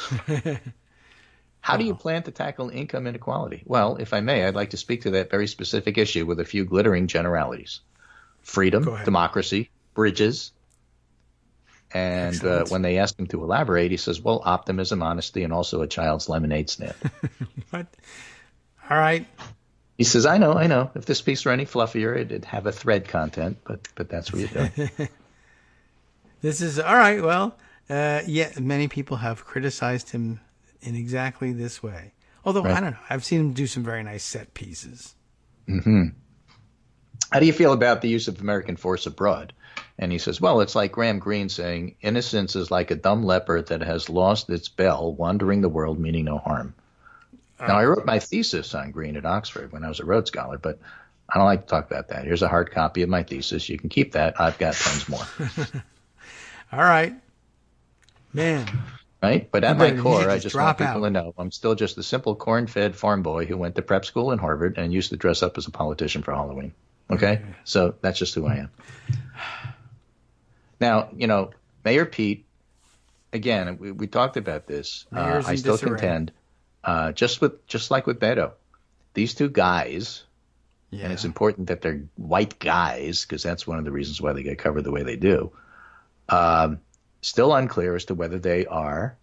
How do you plan to tackle income inequality? Well, if I may, I'd like to speak to that very specific issue with a few glittering generalities. Freedom, democracy, bridges, And Excellent. when they asked him to elaborate, he says, well, optimism, honesty, and also a child's lemonade stand. What? All right. He says, I know. If this piece were any fluffier, it'd have a thread content, but that's what you're doing. This is all right. Well, yeah, many people have criticized him in exactly this way. Although, Right. I don't know. I've seen him do some very nice set pieces. Mm-hmm. How do you feel about the use of American force abroad? And he says, well, it's like Graham Greene saying, innocence is like a dumb leopard that has lost its bell, wandering the world, meaning no harm. Now, I wrote my thesis on Greene at Oxford when I was a Rhodes Scholar, but I don't like to talk about that. Here's a hard copy of my thesis. You can keep that. I've got tons more. All right. Man. Right? But at my You core, should I just just want drop people to know I'm still just a simple corn-fed farm boy who went to prep school in Harvard and used to dress up as a politician for Halloween. Okay? So that's just who I am. Now, Mayor Pete, again, we talked about this. Mayor's I in still disarray. contend, just like with Beto, these two guys, Yeah. and it's important that they're white guys because that's one of the reasons why they get covered the way they do. Still unclear as to whether they are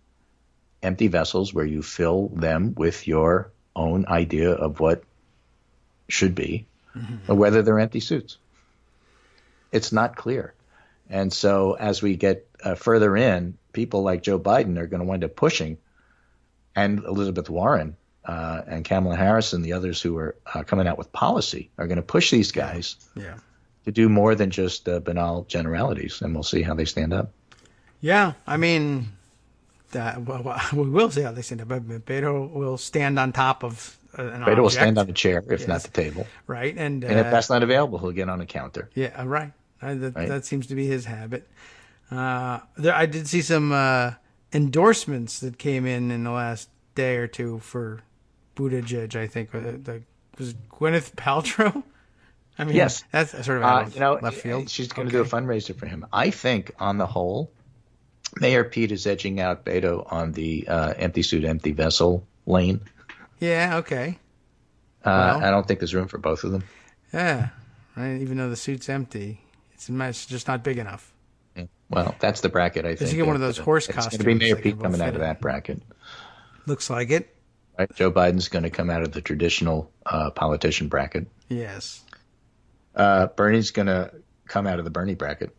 empty vessels where you fill them with your own idea of what should be, or whether they're empty suits. It's not clear. And so as we get further in, people like Joe Biden are going to wind up pushing, and Elizabeth Warren and Kamala Harris and the others who are coming out with policy are going to push these guys Yeah. to do more than just banal generalities, and we'll see how they stand up. Yeah. I mean, we will see how they stand up. But Beto will stand on top of an Beto will object, stand on a chair, if not the table. right? And And if that's not available, he'll get on a counter. yeah, right. Right. That seems to be his habit. I did see some endorsements that came in the last day or two for Buttigieg. I think was it Gwyneth Paltrow. I mean, Yes. that's sort of out of left field. She's going to do a fundraiser for him. I think, on the whole, Mayor Pete is edging out Beto on the empty suit, empty vessel lane. Yeah. Okay. Well. I don't think there's room for both of them. Yeah. Right. Even though the suit's empty, it's just not big enough. Yeah. Well, that's the bracket, I think. you get one of those horse It's costumes going to be Mayor that Pete can coming fit out of in. that bracket. Looks like it. Right? Joe Biden's going to come out of the traditional politician bracket. Yes. Bernie's going to come out of the Bernie bracket.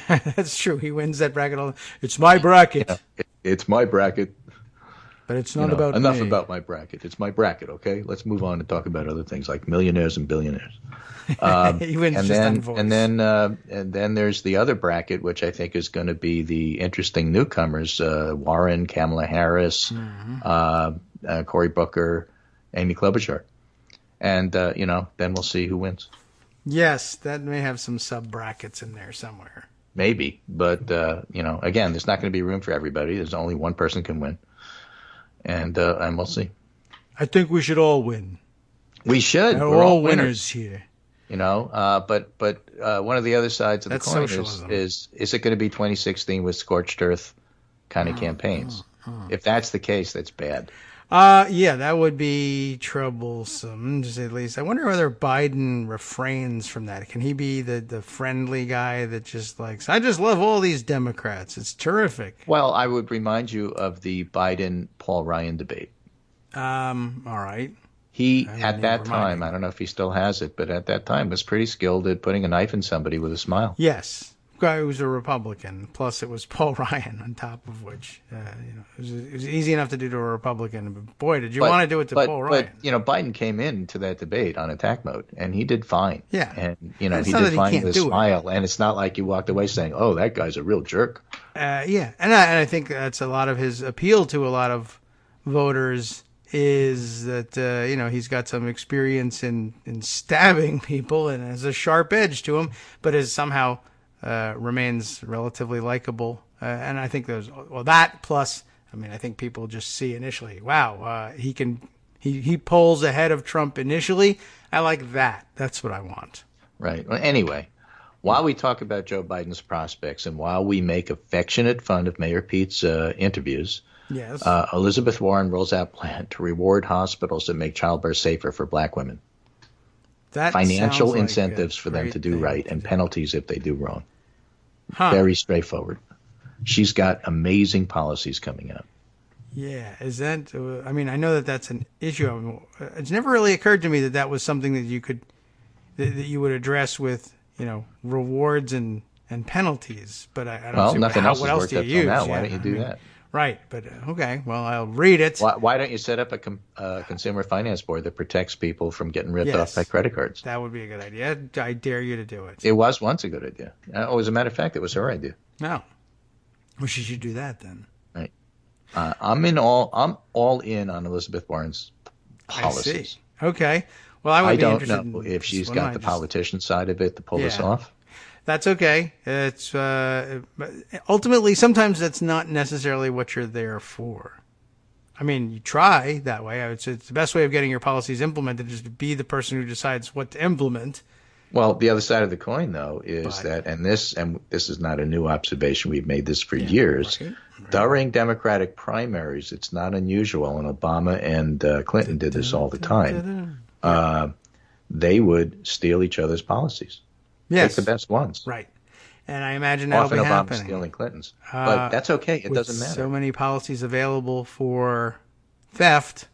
That's true. He wins that bracket. It's my bracket, It's my bracket. but it's not about enough me. about my bracket. It's my bracket, okay? Let's move on and talk about other things like millionaires and billionaires. He wins And just then, on voice. and then there's the other bracket, which I think is going to be the interesting newcomers: Warren, Kamala Harris, Cory Booker, Amy Klobuchar, and then we'll see who wins. Yes, that may have some sub brackets in there somewhere. Maybe, but again, there's not going to be room for everybody. There's only one person can win, and we'll see. I think we should all win. We should. We're We're all winners here. But one of the other sides of That's the coin socialism. is it going to be 2016 with scorched earth kind of campaigns? If that's the case, that's bad. Yeah, that would be troublesome, to say the least. I wonder whether Biden refrains from that. Can he be the friendly guy that just likes, I just love all these Democrats. It's terrific. Well, I would remind you of the Biden-Paul Ryan debate. All right. He, I at need that reminding. time, I don't know if he still has it, but at that time was pretty skilled at putting a knife in somebody with a smile. Yes. Guy who was a Republican. Plus, it was Paul Ryan on top of which, it was easy enough to do to a Republican. But boy, did you want to do it to Paul Ryan? But, Biden came into that debate on attack mode, and he did fine. Yeah. And, he It's not that did he fine can't with a do it. smile. And it's not like you walked away saying, oh, that guy's a real jerk. Yeah, and I think that's a lot of his appeal to a lot of voters is that he's got some experience in stabbing people and has a sharp edge to him, but is somehow remains relatively likable. And I think that plus, I think people just see initially, wow, he polls ahead of Trump initially. I like that. That's what I want. Right. Well, anyway, while we talk about Joe Biden's prospects and while we make affectionate fun of Mayor Pete's interviews, Yes. Elizabeth Warren rolls out a plan to reward hospitals that make childbirth safer for black women. That Financial sounds like incentives a for them great to do thing right to and do. penalties if they do wrong. Huh. Very straightforward. She's got amazing policies coming out. Yeah, is that? I mean, I know that that's an issue. It's never really occurred to me that that was something that you could that you would address with rewards and penalties. But I don't Well, see nothing else what has else worked do up you till use? now. Yeah, Why don't you do that? Right, but okay. Well, I'll read it. Why don't you set up a consumer finance board that protects people from getting ripped off by credit cards? That would be a good idea. I dare you to do it. It was once a good idea. Oh, as a matter of fact, it was her idea. No. Well, she should do that then. Right. I'm all in on Elizabeth Warren's policies. I see. Okay. Well, I don't know if she's got the politician side of it to pull this off. That's okay. It's ultimately sometimes that's not necessarily what you're there for. I mean, you try that way. It's the best way of getting your policies implemented is to be the person who decides what to implement. Well, the other side of the coin, though, is that, and this is not a new observation. We've made this for years. Right. During Democratic primaries, it's not unusual, and Obama and Clinton did this all the time. They would steal each other's policies. Yes. Take the best ones. Right. And I imagine that'll often be Obama's happening. Stealing Clinton's. But that's okay. It doesn't matter. So many policies available for theft,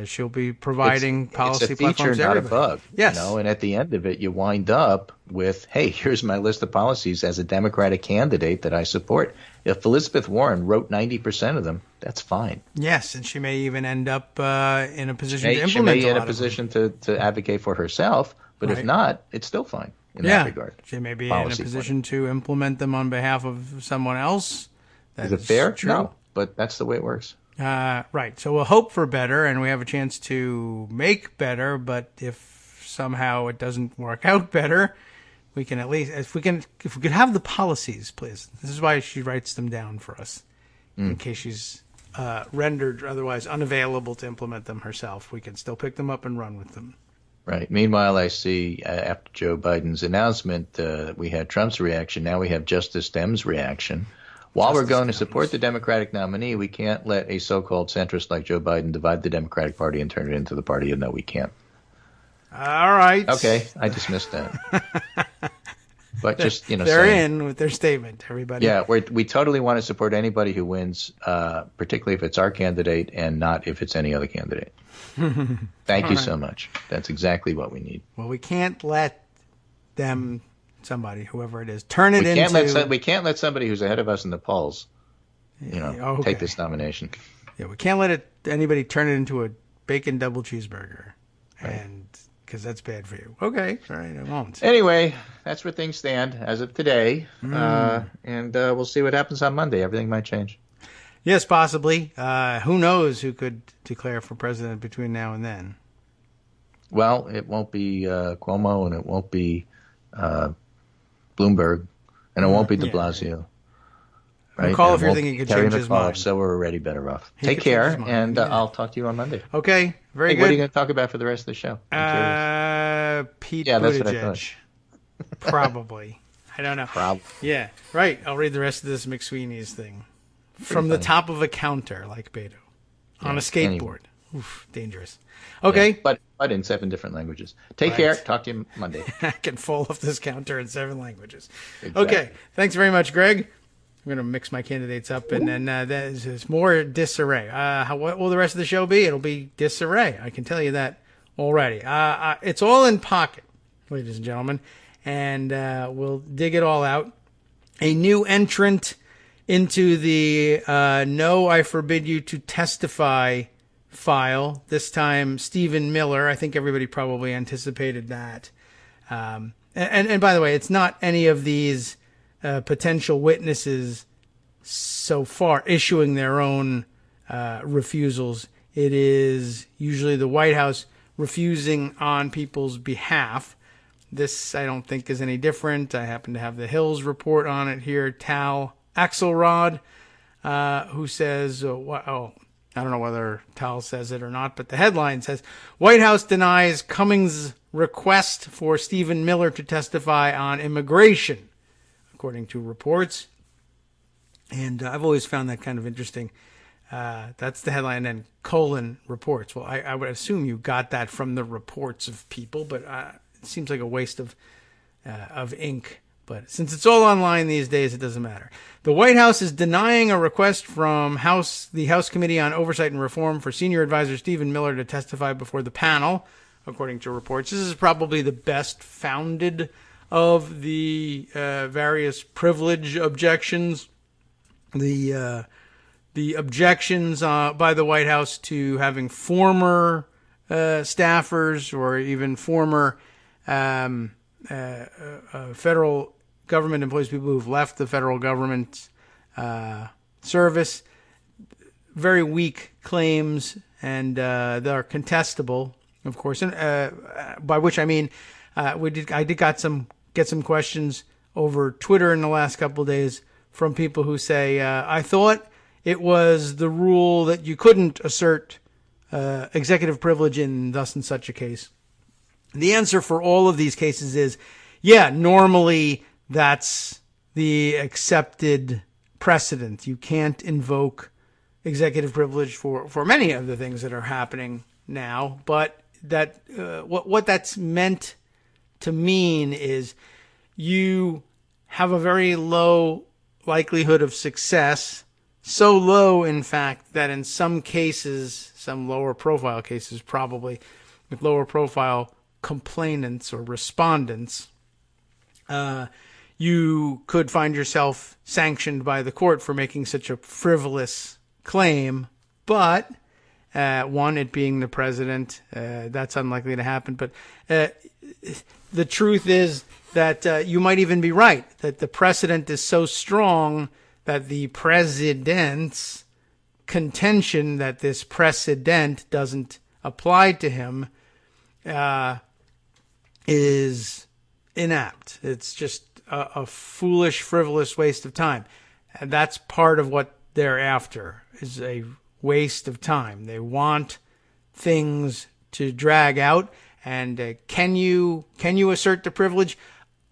she'll be providing policy platforms to everybody. It's a feature, not a bug. Yes. And at the end of it, you wind up with, hey, here's my list of policies as a Democratic candidate that I support. If Elizabeth Warren wrote 90% of them, that's fine. Yes, and she may even end up in a position to implement She may be in a a position to advocate for herself, but if not, it's still fine in that regard. She may be in a position to implement them on behalf of someone else. Is it fair? True. No, but that's the way it works. Right. So we'll hope for better, and we have a chance to make better. But if somehow it doesn't work out better, we can at least, if we could have the policies, please. This is why she writes them down for us, in case she's rendered otherwise unavailable to implement them herself. We can still pick them up and run with them. Right. Meanwhile, I see after Joe Biden's announcement, we had Trump's reaction. Now we have Justice Dem's reaction. While we're going to support the Democratic nominee, we can't let a so-called centrist like Joe Biden divide the Democratic Party and turn it into the party. No, we can't. All right. Okay, I dismissed that. But just, they're in with their statement, everybody. Yeah, we totally want to support anybody who wins, particularly if it's our candidate and not if it's any other candidate. Thank you so much. That's exactly what we need. Well, we can't let them, whoever it is, turn it into... We can't let somebody who's ahead of us in the polls, take this nomination. Yeah, we can't let anybody turn it into a bacon double cheeseburger, right. Because that's bad for you. Okay, all right, I won't. Anyway, that's where things stand as of today, and we'll see what happens on Monday. Everything might change. Yes, possibly. Who knows who could declare for president between now and then? Well, it won't be Cuomo, and it won't be Bloomberg, and it won't be de Blasio. Right? Call if you're thinking he could change his mind. So we're already better off. Take care, and I'll talk to you on Monday. Okay, very good. What are you going to talk about for the rest of the show? Pete Buttigieg. Probably. I don't know. Probably. Yeah, right. I'll read the rest of this McSweeney's thing. From the top of a counter, like Beto. On a skateboard. Anyway. Oof, dangerous. Okay. Yeah, but in 7 different languages. Take care. Talk to you Monday. I can fall off this counter in 7 languages. Exactly. Okay. Thanks very much, Greg. I'm going to mix my candidates up, and then there's more disarray. What will the rest of the show be? It'll be disarray. I can tell you that already. It's all in pocket, ladies and gentlemen, and we'll dig it all out. A new entrant into the No, I Forbid You to Testify file. This time, Stephen Miller. I think everybody probably anticipated that. And by the way, it's not any of these potential witnesses so far issuing their own refusals. It is usually the White House refusing on people's behalf. This, I don't think, is any different. I happen to have the Hills report on it here. Tal Axelrod, who says, I don't know whether Tal says it or not, but the headline says, White House denies Cummings' request for Stephen Miller to testify on immigration, according to reports. And I've always found that kind of interesting. That's the headline, and then : reports. Well, I would assume you got that from the reports of people, but it seems like a waste of ink. But since it's all online these days, it doesn't matter. The White House is denying a request from the House Committee on Oversight and Reform for senior advisor Stephen Miller to testify before the panel, according to reports. This is probably the best founded of the various privilege objections. The objections by the White House to having former staffers or even former federal government employees, people who've left the federal government service, very weak claims, and they're contestable, of course. And by which I mean, I did get some questions over Twitter in the last couple of days from people who say, I thought it was the rule that you couldn't assert executive privilege in thus and such a case. The answer for all of these cases is, yeah, normally that's the accepted precedent. You can't invoke executive privilege for many of the things that are happening now, but that what that's meant to mean is you have a very low likelihood of success, so low, in fact, that in some cases, some lower profile cases probably, with lower profile complainants or respondents, you could find yourself sanctioned by the court for making such a frivolous claim. But one, it being the president, that's unlikely to happen. But the truth is that you might even be right, that the precedent is so strong that the president's contention that this precedent doesn't apply to him is inapt. It's just a foolish, frivolous waste of time. And that's part of what they're after, is a waste of time. They want things to drag out. And can you assert the privilege?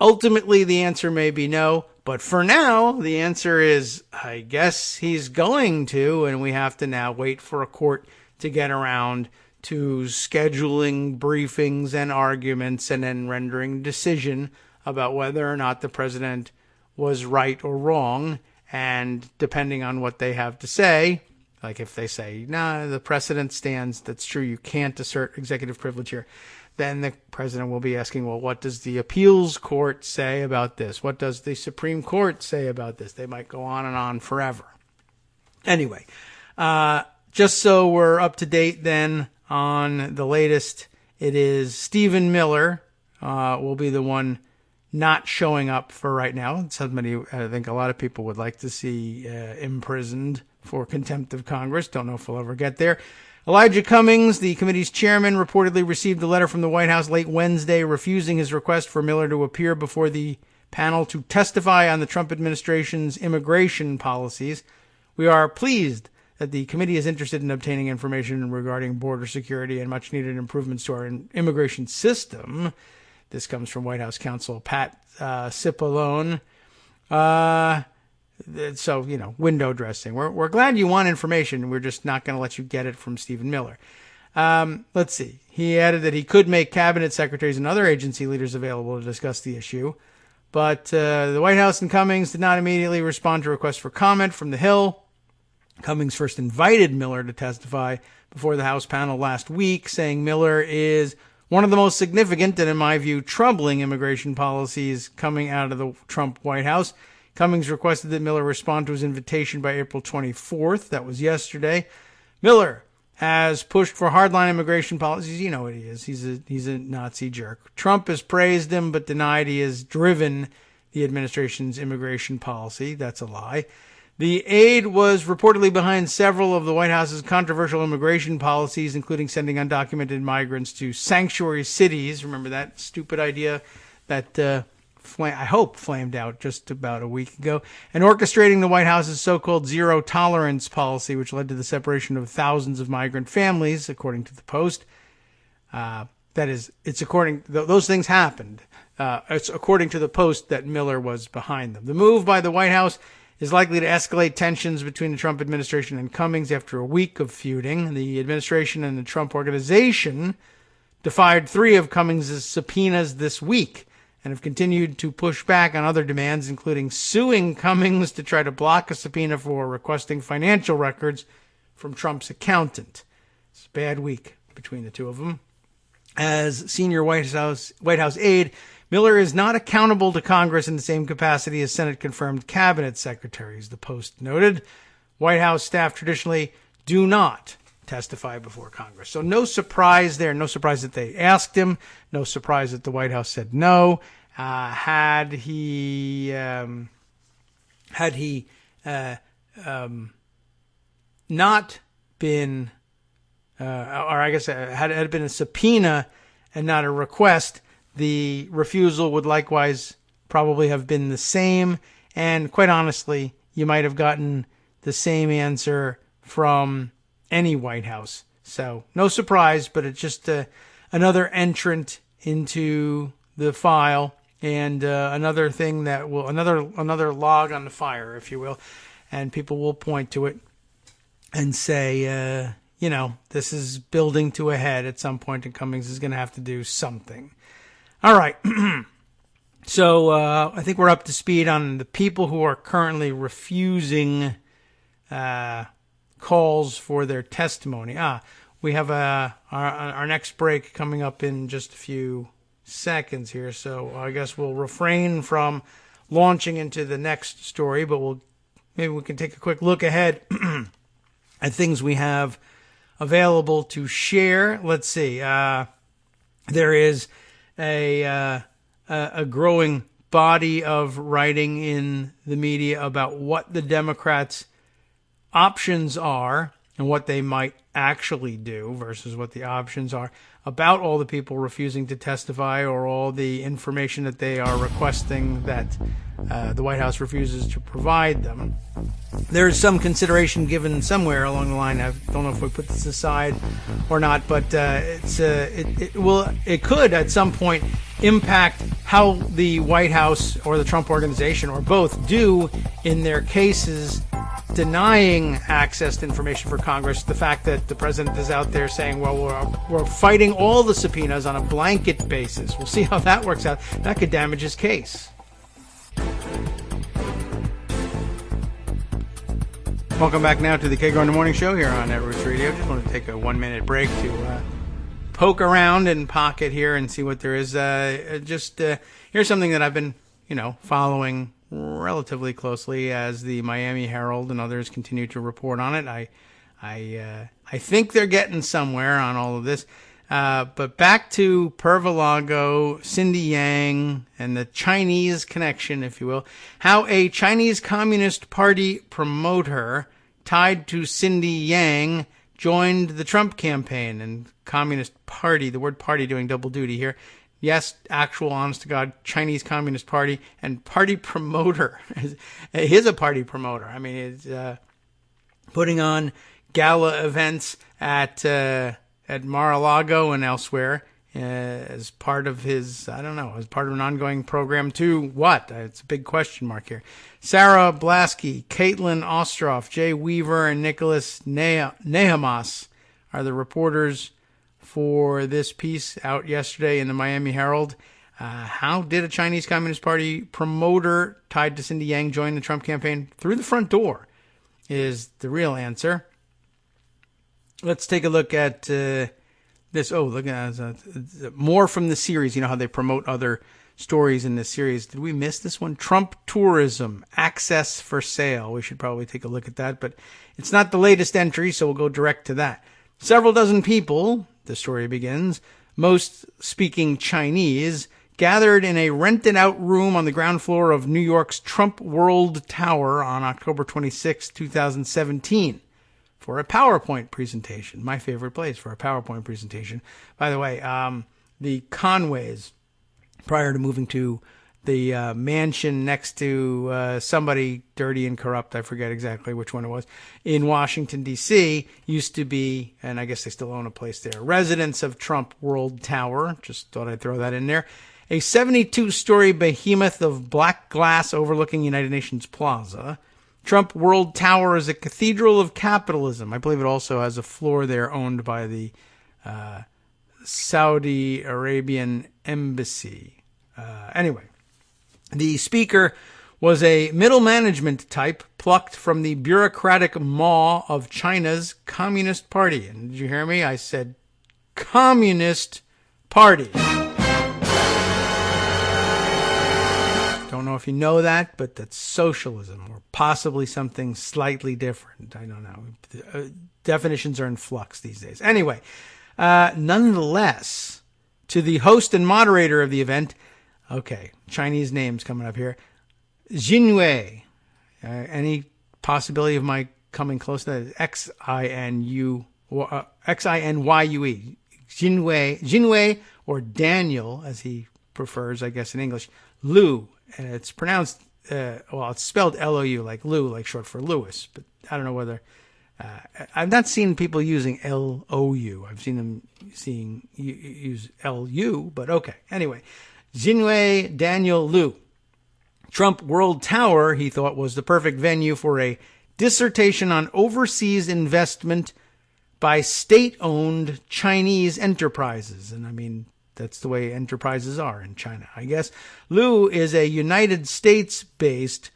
Ultimately, the answer may be no. But for now, the answer is, I guess he's going to, and we have to now wait for a court to get around to scheduling briefings and arguments and then rendering a decision about whether or not the president was right or wrong. And depending on what they have to say, like if they say, nah, the precedent stands, that's true, you can't assert executive privilege here, then the president will be asking, well, what does the appeals court say about this? What does the Supreme Court say about this? They might go on and on forever. Anyway, just so we're up to date then on the latest, it is Stephen Miller will be the one not showing up for right now. Somebody, I think a lot of people would like to see imprisoned for contempt of Congress. Don't know if we'll ever get there. Elijah Cummings, the committee's chairman, reportedly received a letter from the White House late Wednesday refusing his request for Miller to appear before the panel to testify on the Trump administration's immigration policies. We are pleased that the committee is interested in obtaining information regarding border security and much-needed improvements to our immigration system. This comes from White House counsel Pat Cipollone. So, window dressing. We're glad you want information. We're just not going to let you get it from Stephen Miller. Let's see. He added that he could make cabinet secretaries and other agency leaders available to discuss the issue. But the White House and Cummings did not immediately respond to requests for comment from the Hill. Cummings first invited Miller to testify before the House panel last week, saying Miller is one of the most significant and, in my view, troubling immigration policies coming out of the Trump White House. Cummings requested that Miller respond to his invitation by April 24th. That was yesterday. Miller has pushed for hardline immigration policies. You know what he is. He's a Nazi jerk. Trump has praised him but denied he has driven the administration's immigration policy. That's a lie. The aide was reportedly behind several of the White House's controversial immigration policies, including sending undocumented migrants to sanctuary cities. Remember that stupid idea that I hope flamed out just about a week ago, and orchestrating the White House's so-called zero tolerance policy, which led to the separation of thousands of migrant families, according to the Post. That is, it's according, those things happened. It's according to the Post that Miller was behind them. The move by the White House is likely to escalate tensions between the Trump administration and Cummings after a week of feuding. The administration and the Trump organization defied 3 of Cummings' subpoenas this week, and have continued to push back on other demands, including suing Cummings to try to block a subpoena for requesting financial records from Trump's accountant. It's a bad week between the two of them. As senior White House aide, Miller is not accountable to Congress in the same capacity as Senate-confirmed cabinet secretaries, the Post noted. White House staff traditionally do not testify before Congress. So no surprise there. No surprise that they asked him. No surprise that the White House said no. Had he not been, or I guess had it been a subpoena and not a request, the refusal would likewise probably have been the same. And quite honestly, you might have gotten the same answer from any White House. So no surprise, but it's just another entrant into the file and another thing that will, another log on the fire, if you will. And people will point to it and say, this is building to a head at some point, and Cummings is going to have to do something. All right. So I think we're up to speed on the people who are currently refusing calls for their testimony. We have our next break coming up in just a few seconds here, so I guess we'll refrain from launching into the next story, but maybe we can take a quick look ahead at things we have available to share. Let's see. There is a growing body of writing in the media about what the Democrats' options are and what they might actually do versus what the options are about all the people refusing to testify or all the information that they are requesting that the White House refuses to provide them. There is some consideration given somewhere along the line. I don't know if we put this aside or not, but it could at some point impact how the White House or the Trump organization or both do in their cases denying access to information for Congress. The fact that the president is out there saying, well, we're fighting all the subpoenas on a blanket basis. We'll see how that works out. That could damage his case. Welcome back now to the Kagro in the Morning Show here on Roots Radio. Just want to take a 1-minute break to poke around and pocket here and see what there is. Here's something that I've been, following relatively closely as the Miami Herald and others continue to report on it. I think they're getting somewhere on all of this. But back to Pervalago, Cindy Yang, and the Chinese connection, if you will. How a Chinese Communist Party promoter tied to Cindy Yang joined the Trump campaign. And Communist Party, the word party doing double duty here. Yes, actual, honest-to-God, Chinese Communist Party and party promoter. He's a party promoter. I mean, it's putting on gala events at Mar-a-Lago and elsewhere as part of his, as part of an ongoing program to what? It's a big question mark here. Sarah Blasky, Caitlin Ostroff, Jay Weaver, and Nicholas Nehamas are the reporters for this piece out yesterday in the Miami Herald. How did a Chinese Communist Party promoter tied to Cindy Yang join the Trump campaign? Through the front door is the real answer. Let's take a look at this. Oh, look at more from the series. You know how they promote other stories in this series. Did we miss this one? Trump tourism, access for sale. We should probably take a look at that, but it's not the latest entry, so we'll go direct to that. Several dozen people, the story begins, most speaking Chinese, gathered in a rented-out room on the ground floor of New York's Trump World Tower on October 26, 2017 for a PowerPoint presentation. My favorite place for a PowerPoint presentation. By the way, the Conways, prior to moving to the mansion next to somebody dirty and corrupt, I forget exactly which one it was, in Washington, D.C., used to be, and I guess they still own a place there, residents of Trump World Tower. Just thought I'd throw that in there. A 72-story behemoth of black glass overlooking United Nations Plaza. Trump World Tower is a cathedral of capitalism. I believe it also has a floor there owned by the Saudi Arabian embassy. Anyway, the speaker was a middle management type plucked from the bureaucratic maw of China's Communist Party. And did you hear me? I said Communist Party. Don't know if you know that, but that's socialism or possibly something slightly different. I don't know. Definitions are in flux these days. Anyway, nonetheless, to the host and moderator of the event, okay, Chinese names coming up here, Xinyu. Any possibility of my coming close to that? Xinyu, Xinyu. Xinyu, or Daniel, as he prefers, I guess, in English. Lu. And it's pronounced, it's spelled L-O-U, like Lou, like short for Lewis. But I don't know whether, I've not seen people using L-O-U. I've seen them use L-U, but okay. Anyway, Xinyu Daniel Lu. Trump World Tower, he thought, was the perfect venue for a dissertation on overseas investment by state-owned Chinese enterprises. And I mean, that's the way enterprises are in China, I guess. Lu is a United States-based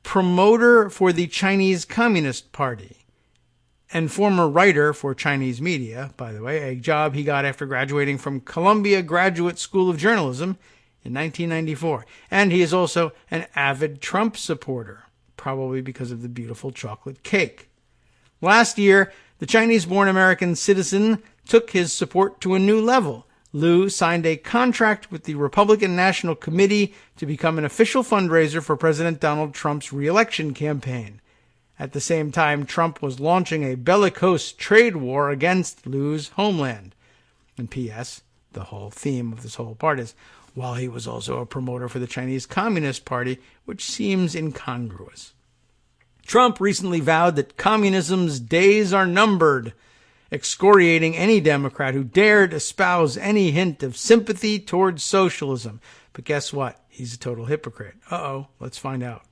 promoter for the Chinese Communist Party and former writer for Chinese media, by the way, a job he got after graduating from Columbia Graduate School of Journalism in 1994. And he is also an avid Trump supporter, probably because of the beautiful chocolate cake. Last year, the Chinese-born American citizen took his support to a new level. Lu signed a contract with the Republican National Committee to become an official fundraiser for President Donald Trump's re-election campaign. At the same time, Trump was launching a bellicose trade war against Lu's homeland. And P.S., the whole theme of this whole part is, while he was also a promoter for the Chinese Communist Party, which seems incongruous. Trump recently vowed that communism's days are numbered, excoriating any Democrat who dared espouse any hint of sympathy towards socialism. But guess what? He's a total hypocrite. Let's find out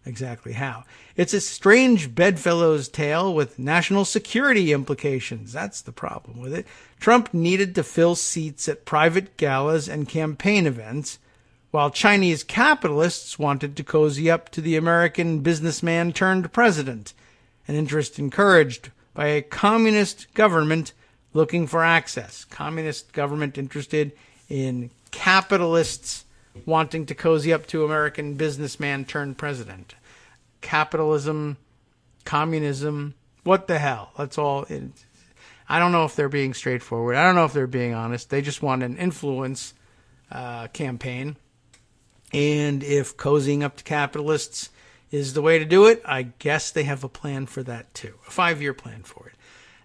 exactly how. It's a strange bedfellow's tale with national security implications. That's the problem with it. Trump needed to fill seats at private galas and campaign events, while Chinese capitalists wanted to cozy up to the American businessman turned president, an interest encouraged by a communist government looking for access. Communist government interested in capitalists wanting to cozy up to American businessman turned president. Capitalism, communism, what the hell? That's all. I don't know if they're being straightforward. I don't know if they're being honest. They just want an influence campaign. And if cozying up to capitalists is the way to do it, I guess they have a plan for that too. A 5-year plan for it.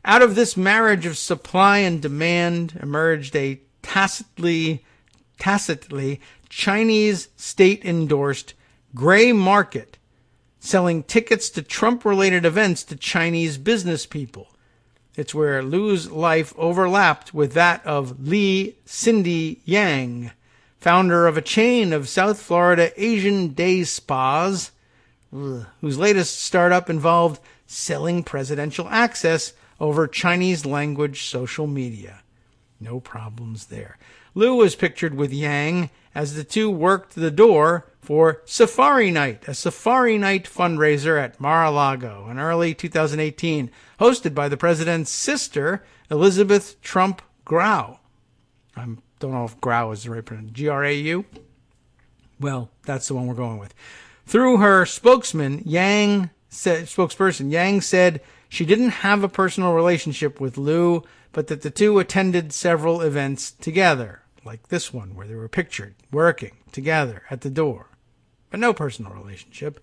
Out of this marriage of supply and demand emerged a tacitly Chinese state-endorsed gray market selling tickets to Trump-related events to Chinese business people. It's where Lu's life overlapped with that of Lee Cindy Yang, founder of a chain of South Florida Asian day spas, whose latest startup involved selling presidential access over Chinese language social media. No problems there. Lu was pictured with Yang as the two worked the door for Safari Night, a Safari Night fundraiser at Mar-a-Lago in early 2018, hosted by the president's sister, Elizabeth Trump Grau. I don't know if Grau is the right pronunciation. Grau? Well, that's the one we're going with. Through her spokesperson, Yang said she didn't have a personal relationship with Lu, but that the two attended several events together, like this one where they were pictured working together at the door, but no personal relationship.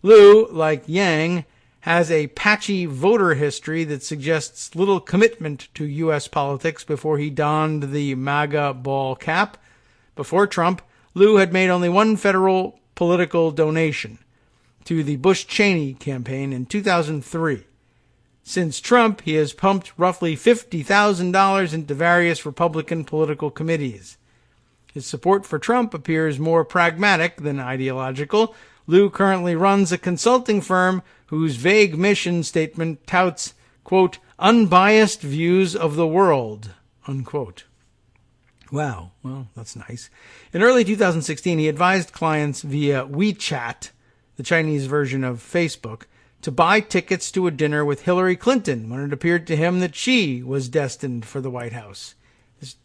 Lu, like Yang, has a patchy voter history that suggests little commitment to U.S. politics before he donned the MAGA ball cap. Before Trump, Lu had made only one federal political donation to the Bush-Cheney campaign in 2003. Since Trump, he has pumped roughly $50,000 into various Republican political committees. His support for Trump appears more pragmatic than ideological. Lu currently runs a consulting firm whose vague mission statement touts, quote, unbiased views of the world, unquote. Wow. Well, that's nice. In early 2016, he advised clients via WeChat, the Chinese version of Facebook, to buy tickets to a dinner with Hillary Clinton when it appeared to him that she was destined for the White House. It's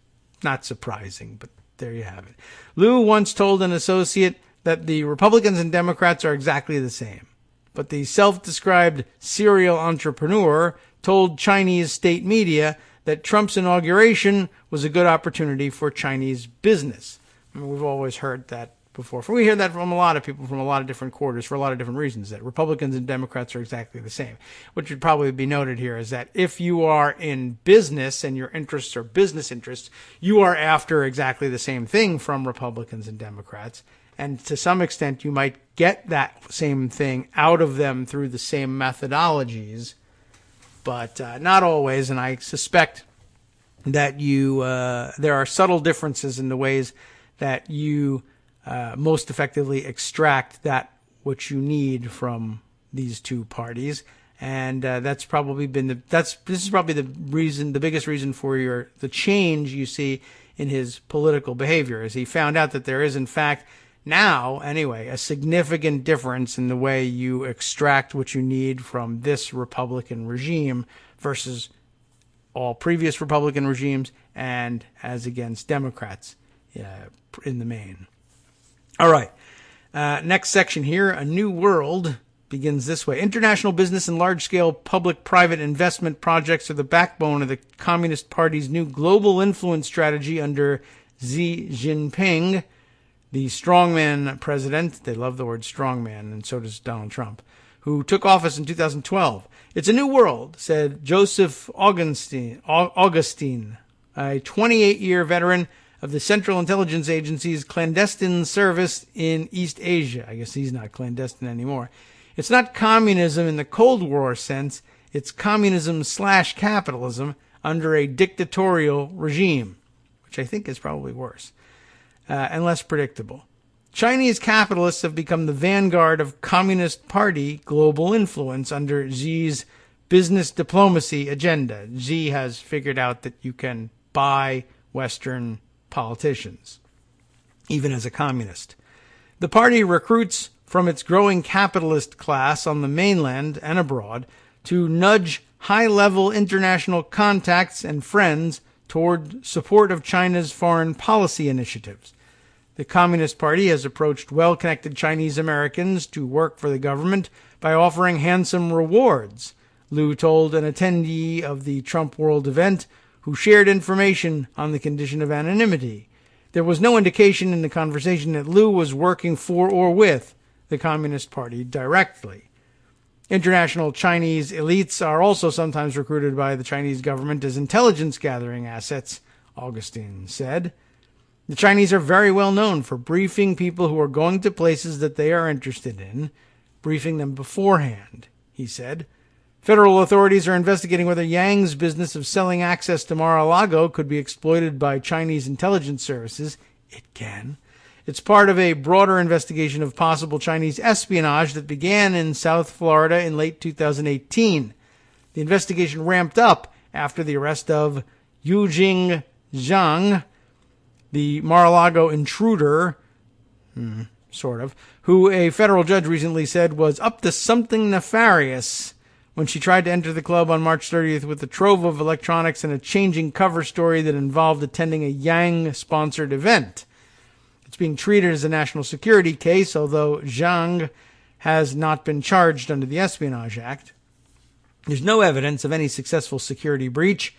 not surprising, but there you have it. Liu once told an associate that the Republicans and Democrats are exactly the same. But the self-described serial entrepreneur told Chinese state media that Trump's inauguration was a good opportunity for Chinese business. I mean, we've always heard that before. We hear that from a lot of people from a lot of different quarters for a lot of different reasons, that Republicans and Democrats are exactly the same. What should probably be noted here is that if you are in business and your interests are business interests, you are after exactly the same thing from Republicans and Democrats. And to some extent, you might get that same thing out of them through the same methodologies, but not always. And I suspect that there are subtle differences in the ways that you most effectively extract that which you need from these two parties. And that's probably been this is probably the biggest reason for the change you see in his political behavior, is he found out that there is, in fact, now, anyway, a significant difference in the way you extract what you need from this Republican regime versus all previous Republican regimes and as against Democrats in the main. All right. Next section here, A New World, begins this way. International business and large-scale public-private investment projects are the backbone of the Communist Party's new global influence strategy under Xi Jinping, the strongman president. They love the word strongman, and so does Donald Trump, who took office in 2012. It's a new world, said Joseph Augustine, a 28-year veteran of the Central Intelligence Agency's clandestine service in East Asia. I guess he's not clandestine anymore. It's not communism in the Cold War sense. It's communism/capitalism under a dictatorial regime, which I think is probably worse. And less predictable. Chinese capitalists have become the vanguard of Communist Party global influence under Xi's business diplomacy agenda. Xi has figured out that you can buy Western politicians, even as a communist. The party recruits from its growing capitalist class on the mainland and abroad to nudge high-level international contacts and friends toward support of China's foreign policy initiatives. The Communist Party has approached well-connected Chinese Americans to work for the government by offering handsome rewards, Liu told an attendee of the Trump World event who shared information on the condition of anonymity. There was no indication in the conversation that Liu was working for or with the Communist Party directly. International Chinese elites are also sometimes recruited by the Chinese government as intelligence-gathering assets, Augustine said. The Chinese are very well known for briefing people who are going to places that they are interested in, briefing them beforehand, he said. Federal authorities are investigating whether Yang's business of selling access to Mar-a-Lago could be exploited by Chinese intelligence services. It can. It's part of a broader investigation of possible Chinese espionage that began in South Florida in late 2018. The investigation ramped up after the arrest of Yujing Zhang, the Mar-a-Lago intruder, sort of, who a federal judge recently said was up to something nefarious when she tried to enter the club on March 30th with a trove of electronics and a changing cover story that involved attending a Yang-sponsored event. It's being treated as a national security case, although Zhang has not been charged under the Espionage Act. There's no evidence of any successful security breach,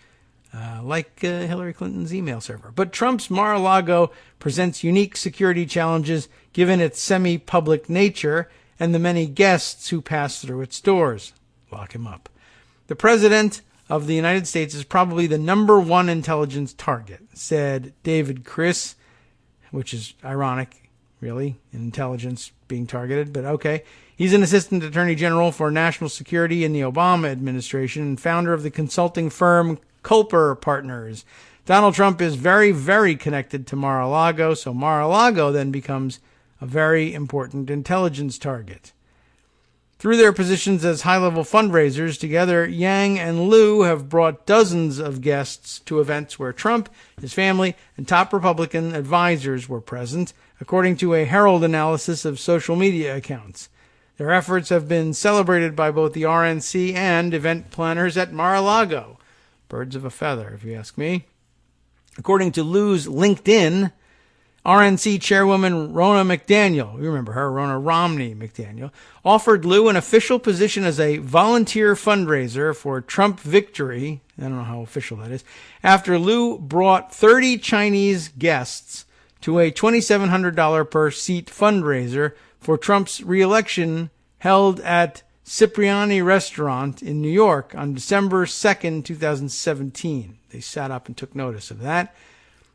like Hillary Clinton's email server. But Trump's Mar-a-Lago presents unique security challenges given its semi-public nature and the many guests who pass through its doors. Lock him up. The President of the United States is probably the number one intelligence target, said David Criss, which is ironic, really, intelligence being targeted, but okay. He's an assistant attorney general for national security in the Obama administration and founder of the consulting firm Culper Partners. Donald Trump is very, very connected to Mar-a-Lago, so Mar-a-Lago then becomes a very important intelligence target. Through their positions as high-level fundraisers, together, Yang and Liu have brought dozens of guests to events where Trump, his family, and top Republican advisors were present, according to a Herald analysis of social media accounts. Their efforts have been celebrated by both the RNC and event planners at Mar-a-Lago. Birds of a feather, if you ask me. According to Liu's LinkedIn, RNC chairwoman Ronna McDaniel, you remember her, Ronna Romney McDaniel, offered Liu an official position as a volunteer fundraiser for Trump victory. I don't know how official that is. After Liu brought 30 Chinese guests to a $2,700 per seat fundraiser for Trump's re-election held at Cipriani Restaurant in New York on December 2nd, 2017. They sat up and took notice of that.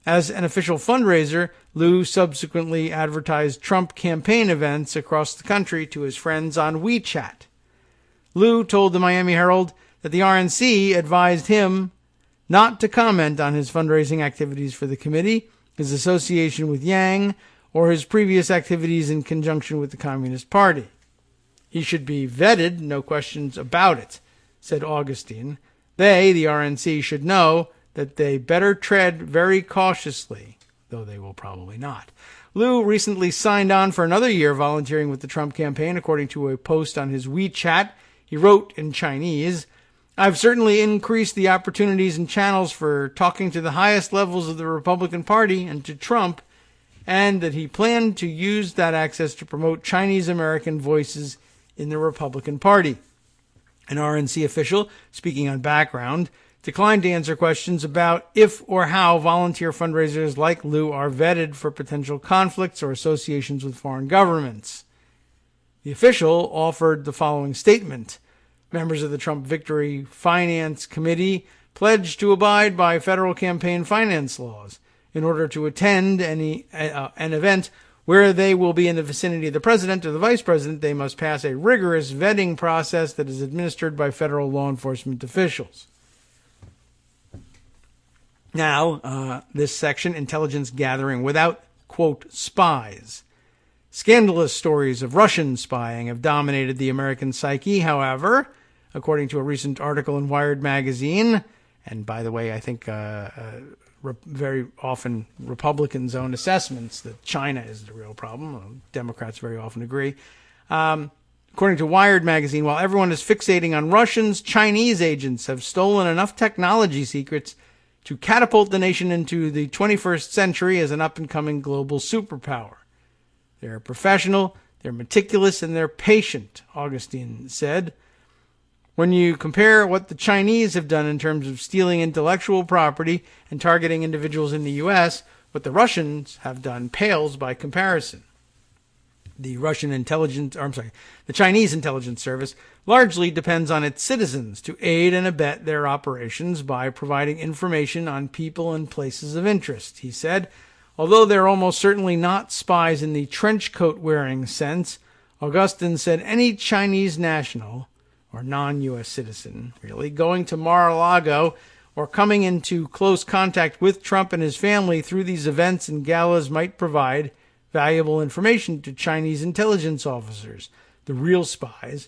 As an official fundraiser, Liu subsequently advertised Trump campaign events across the country to his friends on WeChat. Liu told the Miami Herald that the RNC advised him not to comment on his fundraising activities for the committee, his association with Yang, or his previous activities in conjunction with the Communist Party. He should be vetted, no questions about it, said Augustine. They, the RNC, should know that they better tread very cautiously, though they will probably not. Liu recently signed on for another year volunteering with the Trump campaign, according to a post on his WeChat. He wrote in Chinese, "I've certainly increased the opportunities and channels for talking to the highest levels of the Republican Party and to Trump, and that he planned to use that access to promote Chinese-American voices in the Republican Party." An RNC official, speaking on background, declined to answer questions about if or how volunteer fundraisers like Liu are vetted for potential conflicts or associations with foreign governments. The official offered the following statement. Members of the Trump Victory Finance Committee pledged to abide by federal campaign finance laws. In order to attend an event where they will be in the vicinity of the president or the vice president, they must pass a rigorous vetting process that is administered by federal law enforcement officials. Now, this section, intelligence gathering without, quote, spies. Scandalous stories of Russian spying have dominated the American psyche. However, according to a recent article in Wired magazine, and by the way, I think very often Republicans' own assessments that China is the real problem. Democrats very often agree. According to Wired magazine, while everyone is fixating on Russians, Chinese agents have stolen enough technology secrets to catapult the nation into the 21st century as an up-and-coming global superpower. They're professional, they're meticulous, and they're patient, Augustine said. When you compare what the Chinese have done in terms of stealing intellectual property and targeting individuals in the U.S., what the Russians have done pales by comparison. The Chinese intelligence service largely depends on its citizens to aid and abet their operations by providing information on people and places of interest, he said. Although they're almost certainly not spies in the trench coat wearing sense, Augustine said any Chinese national, or non-U.S. citizen, really, going to Mar-a-Lago or coming into close contact with Trump and his family through these events and galas might provide valuable information to Chinese intelligence officers, the real spies,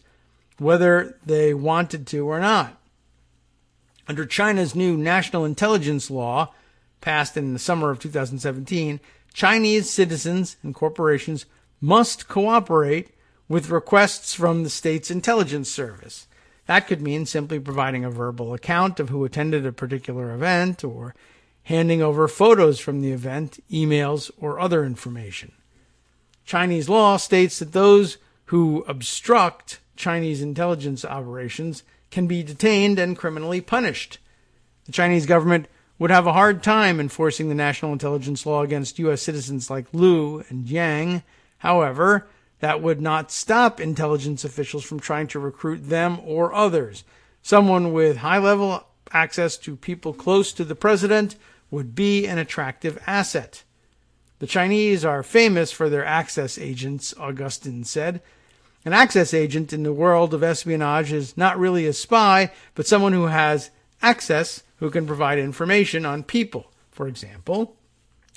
whether they wanted to or not. Under China's new national intelligence law, passed in the summer of 2017, Chinese citizens and corporations must cooperate with requests from the state's intelligence service. That could mean simply providing a verbal account of who attended a particular event or handing over photos from the event, emails, or other information. Chinese law states that those who obstruct Chinese intelligence operations can be detained and criminally punished. The Chinese government would have a hard time enforcing the national intelligence law against U.S. citizens like Liu and Yang. However, that would not stop intelligence officials from trying to recruit them or others. Someone with high-level access to people close to the president would be an attractive asset. The Chinese are famous for their access agents, Augustine said. An access agent in the world of espionage is not really a spy, but someone who has access, who can provide information on people. For example,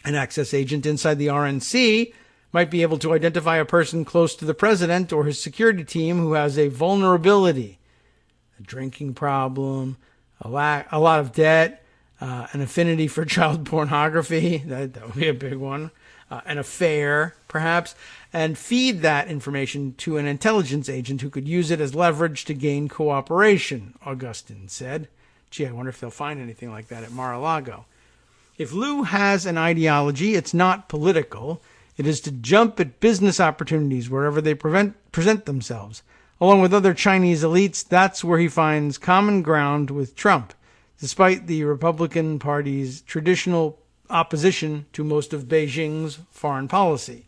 an access agent inside the RNC might be able to identify a person close to the president or his security team who has a vulnerability, a drinking problem, a lot of debt, an affinity for child pornography. That would be a big one. An affair, perhaps, and feed that information to an intelligence agent who could use it as leverage to gain cooperation, Augustine said. Gee, I wonder if they'll find anything like that at Mar-a-Lago. If Liu has an ideology, it's not political. It is to jump at business opportunities wherever they present themselves. Along with other Chinese elites, that's where he finds common ground with Trump, despite the Republican Party's traditional opposition to most of Beijing's foreign policy.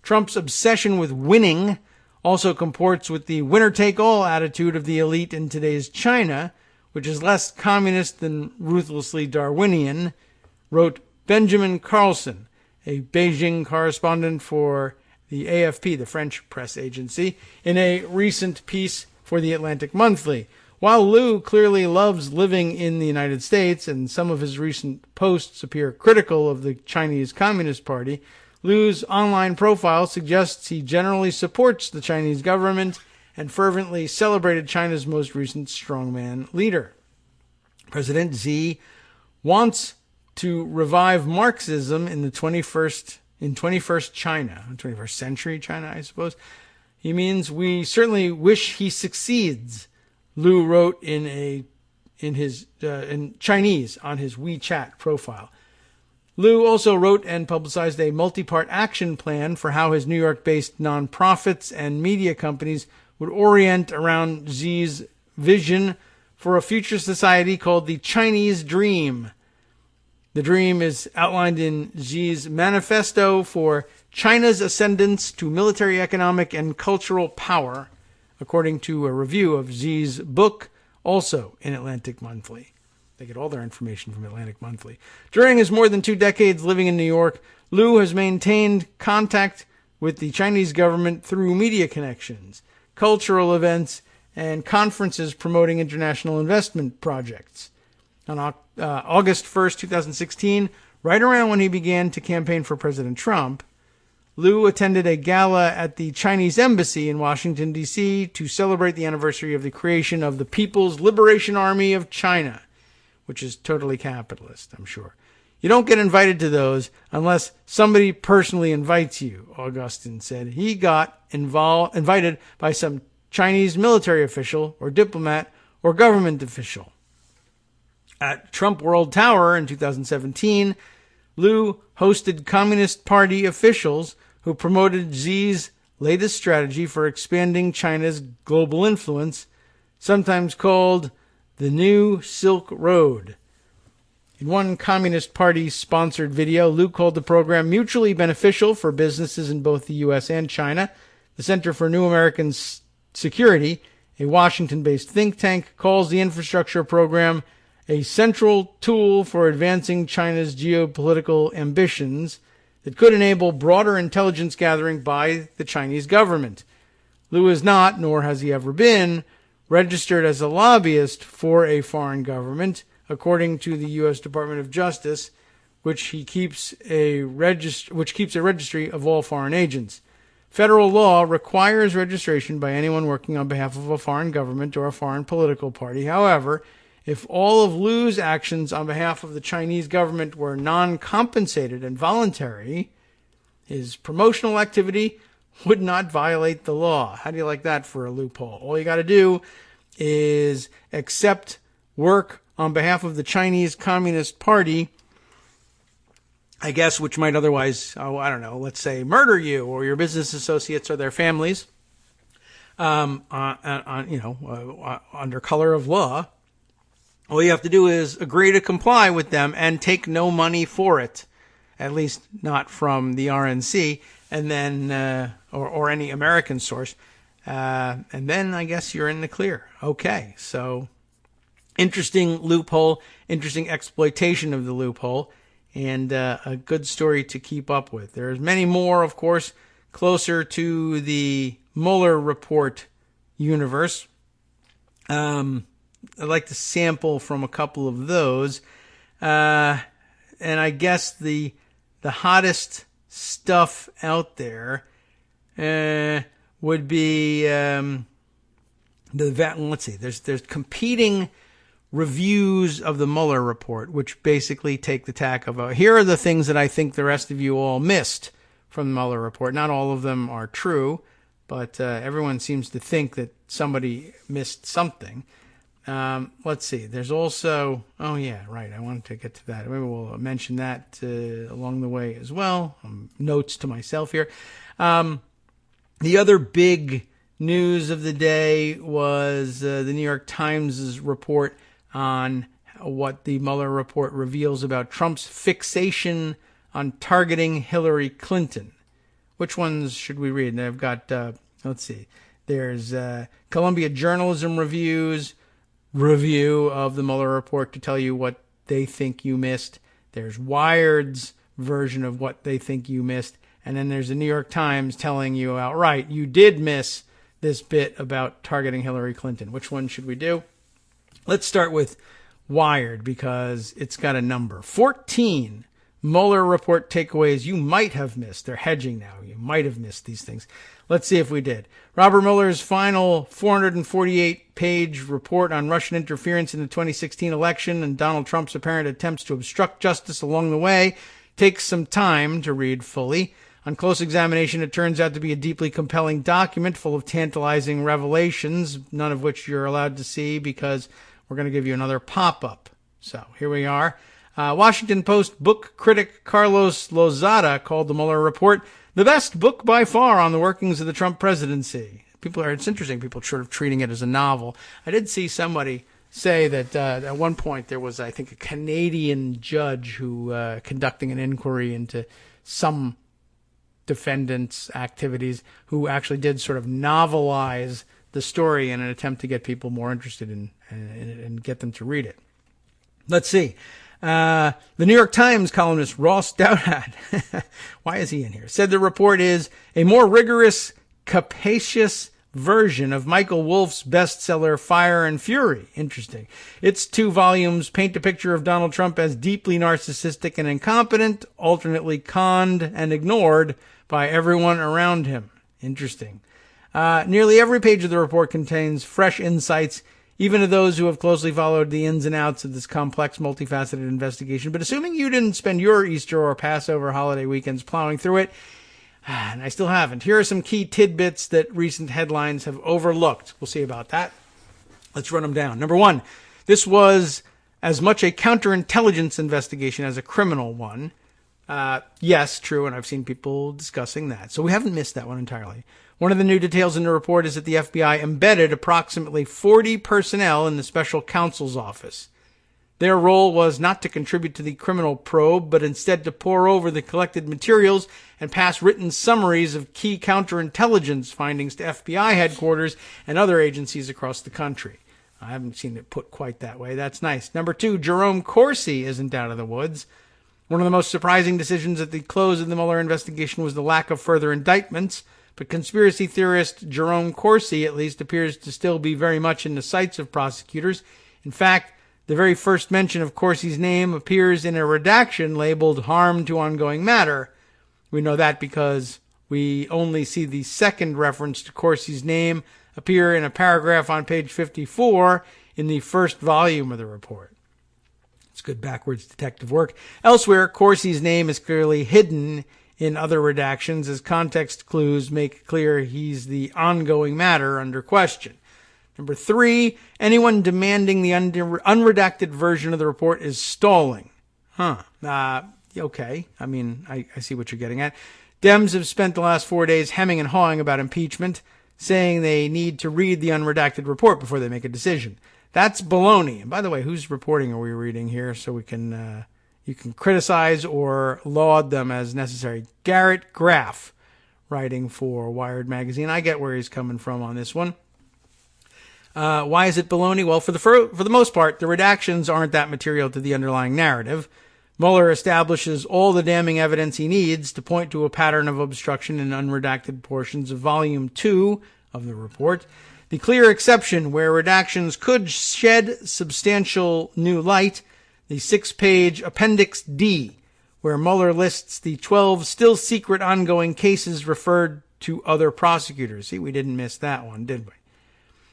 Trump's obsession with winning also comports with the winner-take-all attitude of the elite in today's China, which is less communist than ruthlessly Darwinian, wrote Benjamin Carlson, a Beijing correspondent for the AFP, the French press agency, in a recent piece for the Atlantic Monthly. While Liu clearly loves living in the United States, and some of his recent posts appear critical of the Chinese Communist Party, Liu's online profile suggests he generally supports the Chinese government and fervently celebrated China's most recent strongman leader. President Xi wants to revive Marxism in the 21st China, 21st century China, I suppose. He means we certainly wish he succeeds, Liu wrote in Chinese on his WeChat profile. Liu also wrote and publicized a multi-part action plan for how his New York-based nonprofits and media companies would orient around Xi's vision for a future society called the Chinese Dream. The dream is outlined in Xi's manifesto for China's ascendance to military, economic, and cultural power, according to a review of Xi's book, also in Atlantic Monthly. They get all their information from Atlantic Monthly. During his more than 2 decades living in New York, Liu has maintained contact with the Chinese government through media connections, cultural events, and conferences promoting international investment projects. On August 1st, 2016, right around when he began to campaign for President Trump, Liu attended a gala at the Chinese Embassy in Washington, D.C. to celebrate the anniversary of the creation of the People's Liberation Army of China, which is totally capitalist, I'm sure. You don't get invited to those unless somebody personally invites you, Augustine said. He got invited by some Chinese military official or diplomat or government official. At Trump World Tower in 2017, Liu hosted Communist Party officials who promoted Xi's latest strategy for expanding China's global influence, sometimes called the New Silk Road. In one Communist Party-sponsored video, Liu called the program mutually beneficial for businesses in both the U.S. and China. The Center for New American Security, a Washington-based think tank, calls the infrastructure program a central tool for advancing China's geopolitical ambitions that could enable broader intelligence gathering by the Chinese government. Liu is not, nor has he ever been, registered as a lobbyist for a foreign government, according to the U.S. Department of Justice, which keeps a registry of all foreign agents. Federal law requires registration by anyone working on behalf of a foreign government or a foreign political party. However, if all of Liu's actions on behalf of the Chinese government were non-compensated and voluntary, his promotional activity would not violate the law. How do you like that for a loophole? All you got to do is accept work on behalf of the Chinese Communist Party, I guess, which might otherwise, let's say murder you or your business associates or their families, under color of law. All you have to do is agree to comply with them and take no money for it, at least not from the RNC, and then or any American source, and then I guess you're in the clear. Okay, so interesting loophole, interesting exploitation of the loophole, and a good story to keep up with. There's many more, of course, closer to the Mueller report universe. I'd like to sample from a couple of those. And I guess the hottest stuff out there would be let's see. There's competing reviews of the Mueller report, which basically take the tack of here are the things that I think the rest of you all missed from the Mueller report. Not all of them are true, but everyone seems to think that somebody missed something. Let's see. There's also, oh yeah, right. I wanted to get to that. Maybe we'll mention that along the way as well. Notes to myself here. The other big news of the day was the New York Times' report on what the Mueller report reveals about Trump's fixation on targeting Hillary Clinton. Which ones should we read? And I've got, let's see. There's Columbia Journalism Review's review of the Mueller report to tell you what they think you missed. There's Wired's version of what they think you missed. And then there's the New York Times telling you outright you did miss this bit about targeting Hillary Clinton. Which one should we do? Let's start with Wired because it's got a number. 14 Mueller report takeaways you might have missed. They're hedging now. You might have missed these things. Let's see if we did. Robert Mueller's final 448-page report on Russian interference in the 2016 election and Donald Trump's apparent attempts to obstruct justice along the way takes some time to read fully. On close examination, it turns out to be a deeply compelling document full of tantalizing revelations, none of which you're allowed to see because we're going to give you another pop-up. So here we are. Washington Post book critic Carlos Lozada called the Mueller report the best book by far on the workings of the Trump presidency. It's interesting, people sort of treating it as a novel. I did see somebody say that at one point there was, I think, a Canadian judge who conducting an inquiry into some defendants' activities who actually did sort of novelize the story in an attempt to get people more interested in and get them to read it. Let's see. The New York Times columnist Ross Douthat, why is he in here, said the report is a more rigorous, capacious version of Michael Wolff's bestseller Fire and Fury. Interesting. Its 2 volumes paint a picture of Donald Trump as deeply narcissistic and incompetent, alternately conned and ignored by everyone around him. Interesting. Nearly every page of the report contains fresh insights, even to those who have closely followed the ins and outs of this complex, multifaceted investigation. But assuming you didn't spend your Easter or Passover holiday weekends plowing through it, and I still haven't, here are some key tidbits that recent headlines have overlooked. We'll see about that. Let's run them down. Number 1, this was as much a counterintelligence investigation as a criminal one. Yes, true, and I've seen people discussing that. So we haven't missed that one entirely. One of the new details in the report is that the FBI embedded approximately 40 personnel in the special counsel's office. Their role was not to contribute to the criminal probe, but instead to pore over the collected materials and pass written summaries of key counterintelligence findings to FBI headquarters and other agencies across the country. I haven't seen it put quite that way. That's nice. Number 2, Jerome Corsi isn't out of the woods. One of the most surprising decisions at the close of the Mueller investigation was the lack of further indictments, but conspiracy theorist Jerome Corsi at least appears to still be very much in the sights of prosecutors. In fact, the very first mention of Corsi's name appears in a redaction labeled Harm to Ongoing Matter. We know that because we only see the second reference to Corsi's name appear in a paragraph on page 54 in the first volume of the report. It's good backwards detective work. Elsewhere, Corsi's name is clearly hidden in other redactions as context clues make clear he's the ongoing matter under question. Number 3, anyone demanding the unredacted version of the report is stalling. Okay. I mean, I see what you're getting at. Dems have spent the last 4 days hemming and hawing about impeachment, saying they need to read the unredacted report before they make a decision. That's baloney. And by the way, whose reporting are we reading here so we can you can criticize or laud them as necessary? Garrett Graff, writing for Wired magazine. I get where he's coming from on this one. Why is it baloney? Well, for the most part, the redactions aren't that material to the underlying narrative. Mueller establishes all the damning evidence he needs to point to a pattern of obstruction in unredacted portions of Volume 2 of the report. The clear exception where redactions could shed substantial new light, the 6-page Appendix D, where Mueller lists the 12 still secret ongoing cases referred to other prosecutors. See, we didn't miss that one, did we?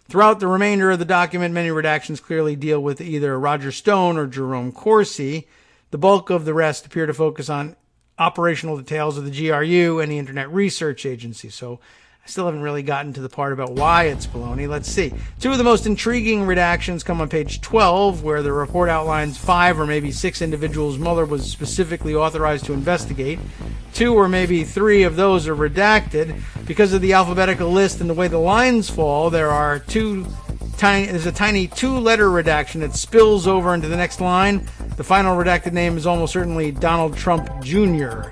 Throughout the remainder of the document, many redactions clearly deal with either Roger Stone or Jerome Corsi. The bulk of the rest appear to focus on operational details of the GRU and the Internet Research Agency. So I still haven't really gotten to the part about why it's baloney. Let's see. Two of the most intriguing redactions come on page 12, where the report outlines 5 or maybe 6 individuals Mueller was specifically authorized to investigate. 2 or maybe 3 of those are redacted. Because of the alphabetical list and the way the lines fall, there's a tiny 2-letter redaction that spills over into the next line. The final redacted name is almost certainly Donald Trump Jr.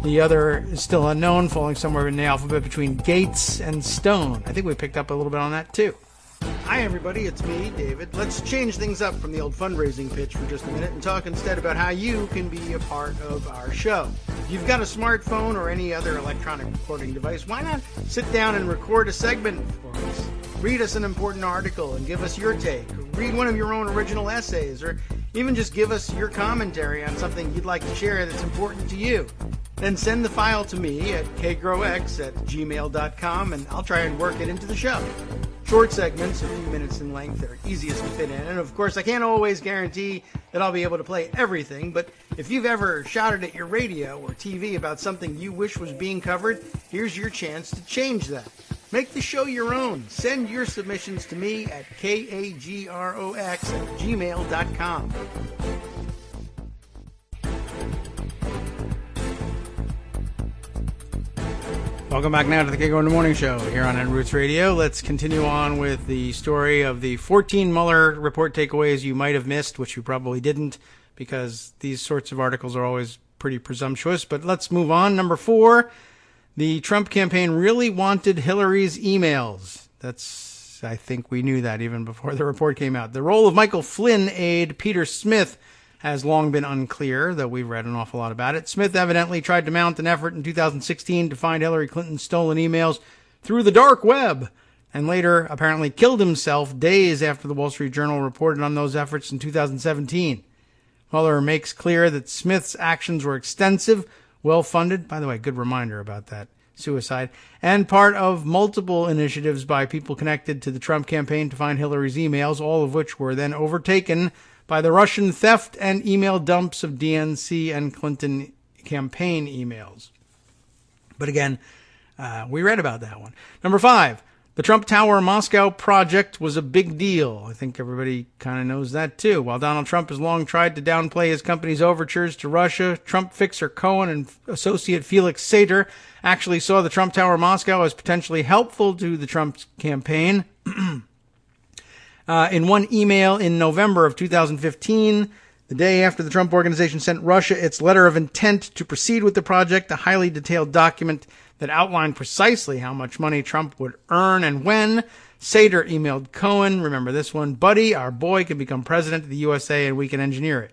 The other is still unknown, falling somewhere in the alphabet between Gates and Stone. I think we picked up a little bit on that, too. Hi, everybody. It's me, David. Let's change things up from the old fundraising pitch for just a minute and talk instead about how you can be a part of our show. If you've got a smartphone or any other electronic recording device, why not sit down and record a segment for us? Read us an important article and give us your take. Or read one of your own original essays, or even just give us your commentary on something you'd like to share that's important to you. Then send the file to me at kagrox@gmail.com, and I'll try and work it into the show. Short segments, a few minutes in length, are easiest to fit in. And of course, I can't always guarantee that I'll be able to play everything, but if you've ever shouted at your radio or TV about something you wish was being covered, here's your chance to change that. Make the show your own. Send your submissions to me at kagrox@gmail.com. Welcome back now to the Kagro in the Morning Show here on Roots Radio. Let's continue on with the story of the 14 Mueller report takeaways you might have missed, which you probably didn't, because these sorts of articles are always pretty presumptuous. But let's move on. Number 4, the Trump campaign really wanted Hillary's emails. I think we knew that even before the report came out. The role of Michael Flynn aide Peter Smith has long been unclear, though we've read an awful lot about it. Smith evidently tried to mount an effort in 2016 to find Hillary Clinton's stolen emails through the dark web, and later apparently killed himself days after the Wall Street Journal reported on those efforts in 2017. Mueller makes clear that Smith's actions were extensive, well-funded, by the way, good reminder about that suicide, and part of multiple initiatives by people connected to the Trump campaign to find Hillary's emails, all of which were then overtaken by the Russian theft and email dumps of DNC and Clinton campaign emails. But again, we read about that one. Number 5, the Trump Tower Moscow project was a big deal. I think everybody kind of knows that too. While Donald Trump has long tried to downplay his company's overtures to Russia, Trump fixer Cohen and associate Felix Sater actually saw the Trump Tower Moscow as potentially helpful to the Trump campaign. In one email in November of 2015, the day after the Trump Organization sent Russia its letter of intent to proceed with the project, a highly detailed document that outlined precisely how much money Trump would earn and when, Sater emailed Cohen, remember this one, "Buddy, our boy can become president of the USA and we can engineer it."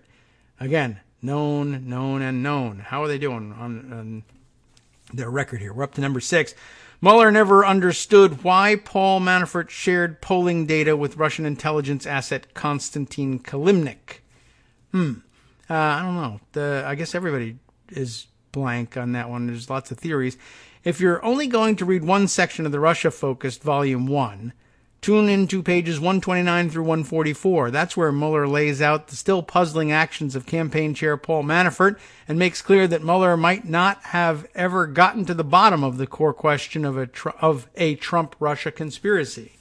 Again, known, and known. How are they doing on their record here? We're up to number 6. Mueller never understood why Paul Manafort shared polling data with Russian intelligence asset Konstantin Kilimnik. I don't know. I guess everybody is blank on that one. There's lots of theories. If you're only going to read one section of the Russia-focused Volume 1, tune into pages 129 through 144. That's where Mueller lays out the still puzzling actions of campaign chair Paul Manafort and makes clear that Mueller might not have ever gotten to the bottom of the core question of a Trump-Russia conspiracy.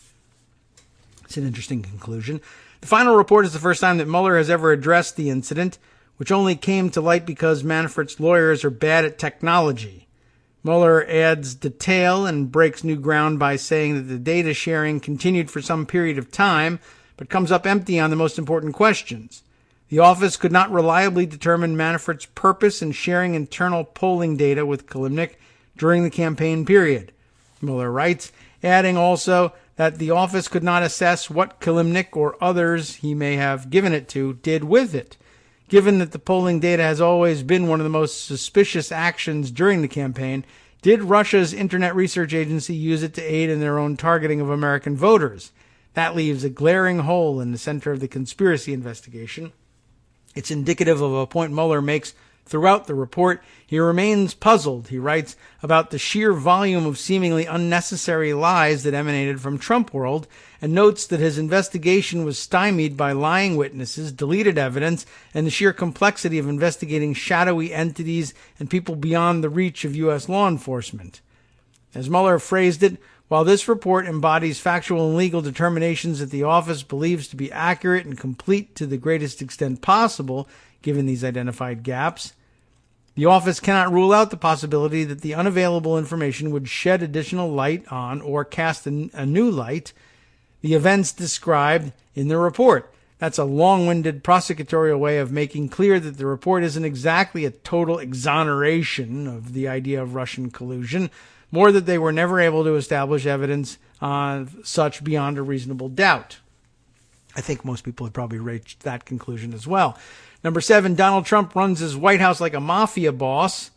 It's an interesting conclusion. The final report is the first time that Mueller has ever addressed the incident, which only came to light because Manafort's lawyers are bad at technology. Mueller adds detail and breaks new ground by saying that the data sharing continued for some period of time, but comes up empty on the most important questions. The office could not reliably determine Manafort's purpose in sharing internal polling data with Kilimnik during the campaign period, Mueller writes, adding also that the office could not assess what Kilimnik or others he may have given it to did with it. Given that the polling data has always been one of the most suspicious actions during the campaign, did Russia's Internet Research Agency use it to aid in their own targeting of American voters? That leaves a glaring hole in the center of the conspiracy investigation. It's indicative of a point Mueller makes Throughout the report, he remains puzzled, he writes, about the sheer volume of seemingly unnecessary lies that emanated from Trump world, and notes that his investigation was stymied by lying witnesses, deleted evidence, and the sheer complexity of investigating shadowy entities and people beyond the reach of U.S. law enforcement. As Mueller phrased it, while this report embodies factual and legal determinations that the office believes to be accurate and complete to the greatest extent possible, given these identified gaps, the office cannot rule out the possibility that the unavailable information would shed additional light on or cast a new light the events described in the report. That's a long-winded prosecutorial way of making clear that the report isn't exactly a total exoneration of the idea of Russian collusion, more that they were never able to establish evidence on such beyond a reasonable doubt. I think most people have probably reached that conclusion as well. Number 7, Donald Trump runs his White House like a mafia boss.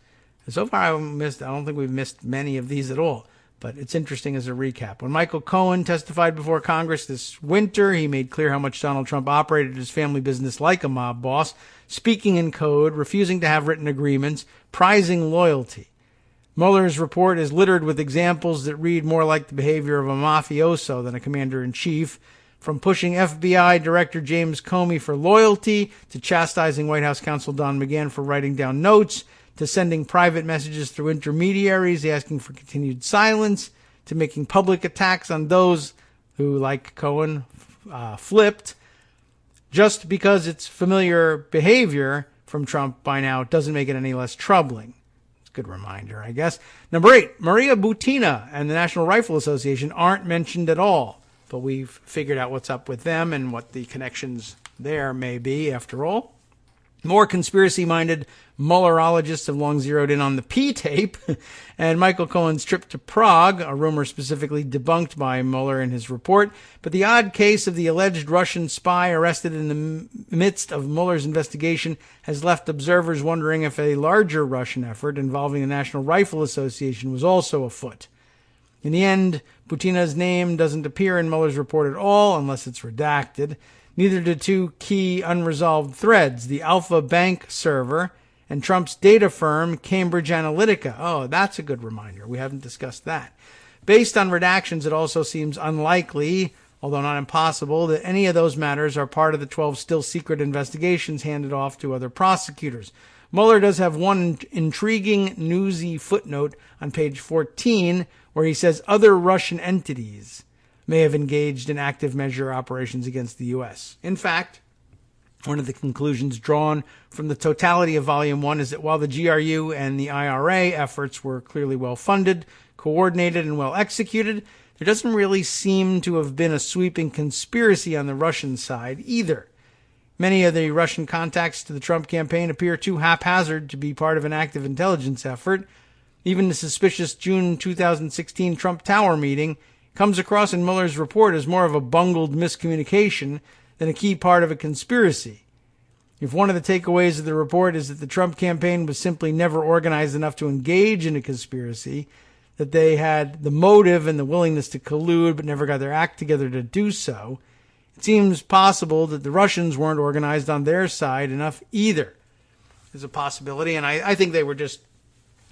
And so far, I don't think we've missed many of these at all, but it's interesting as a recap. When Michael Cohen testified before Congress this winter, he made clear how much Donald Trump operated his family business like a mob boss, speaking in code, refusing to have written agreements, prizing loyalty. Mueller's report is littered with examples that read more like the behavior of a mafioso than a commander-in-chief, from pushing FBI Director James Comey for loyalty, to chastising White House counsel Don McGahn for writing down notes, to sending private messages through intermediaries asking for continued silence, to making public attacks on those who, like Cohen, flipped. Just because it's familiar behavior from Trump by now doesn't make it any less troubling. Good reminder, I guess. Number 8, Maria Butina and the National Rifle Association aren't mentioned at all, but we've figured out what's up with them and what the connections there may be, after all. More conspiracy-minded Muellerologists have long zeroed in on the P-tape and Michael Cohen's trip to Prague, a rumor specifically debunked by Mueller in his report. But the odd case of the alleged Russian spy arrested in the midst of Mueller's investigation has left observers wondering if a larger Russian effort involving the National Rifle Association was also afoot. In the end, Butina's name doesn't appear in Mueller's report at all, unless it's redacted. Neither do two key unresolved threads, the Alpha Bank server and Trump's data firm, Cambridge Analytica. Oh, that's a good reminder. We haven't discussed that. Based on redactions, it also seems unlikely, although not impossible, that any of those matters are part of the 12 still secret investigations handed off to other prosecutors. Mueller does have one intriguing, newsy footnote on page 14 where he says other Russian entities may have engaged in active measure operations against the U.S. In fact, one of the conclusions drawn from the totality of Volume 1 is that while the GRU and the IRA efforts were clearly well-funded, coordinated, and well-executed, there doesn't really seem to have been a sweeping conspiracy on the Russian side either. Many of the Russian contacts to the Trump campaign appear too haphazard to be part of an active intelligence effort. Even the suspicious June 2016 Trump Tower meeting comes across in Mueller's report as more of a bungled miscommunication than a key part of a conspiracy. If one of the takeaways of the report is that the Trump campaign was simply never organized enough to engage in a conspiracy, that they had the motive and the willingness to collude but never got their act together to do so, it seems possible that the Russians weren't organized on their side enough either. There's a possibility, and I think they were just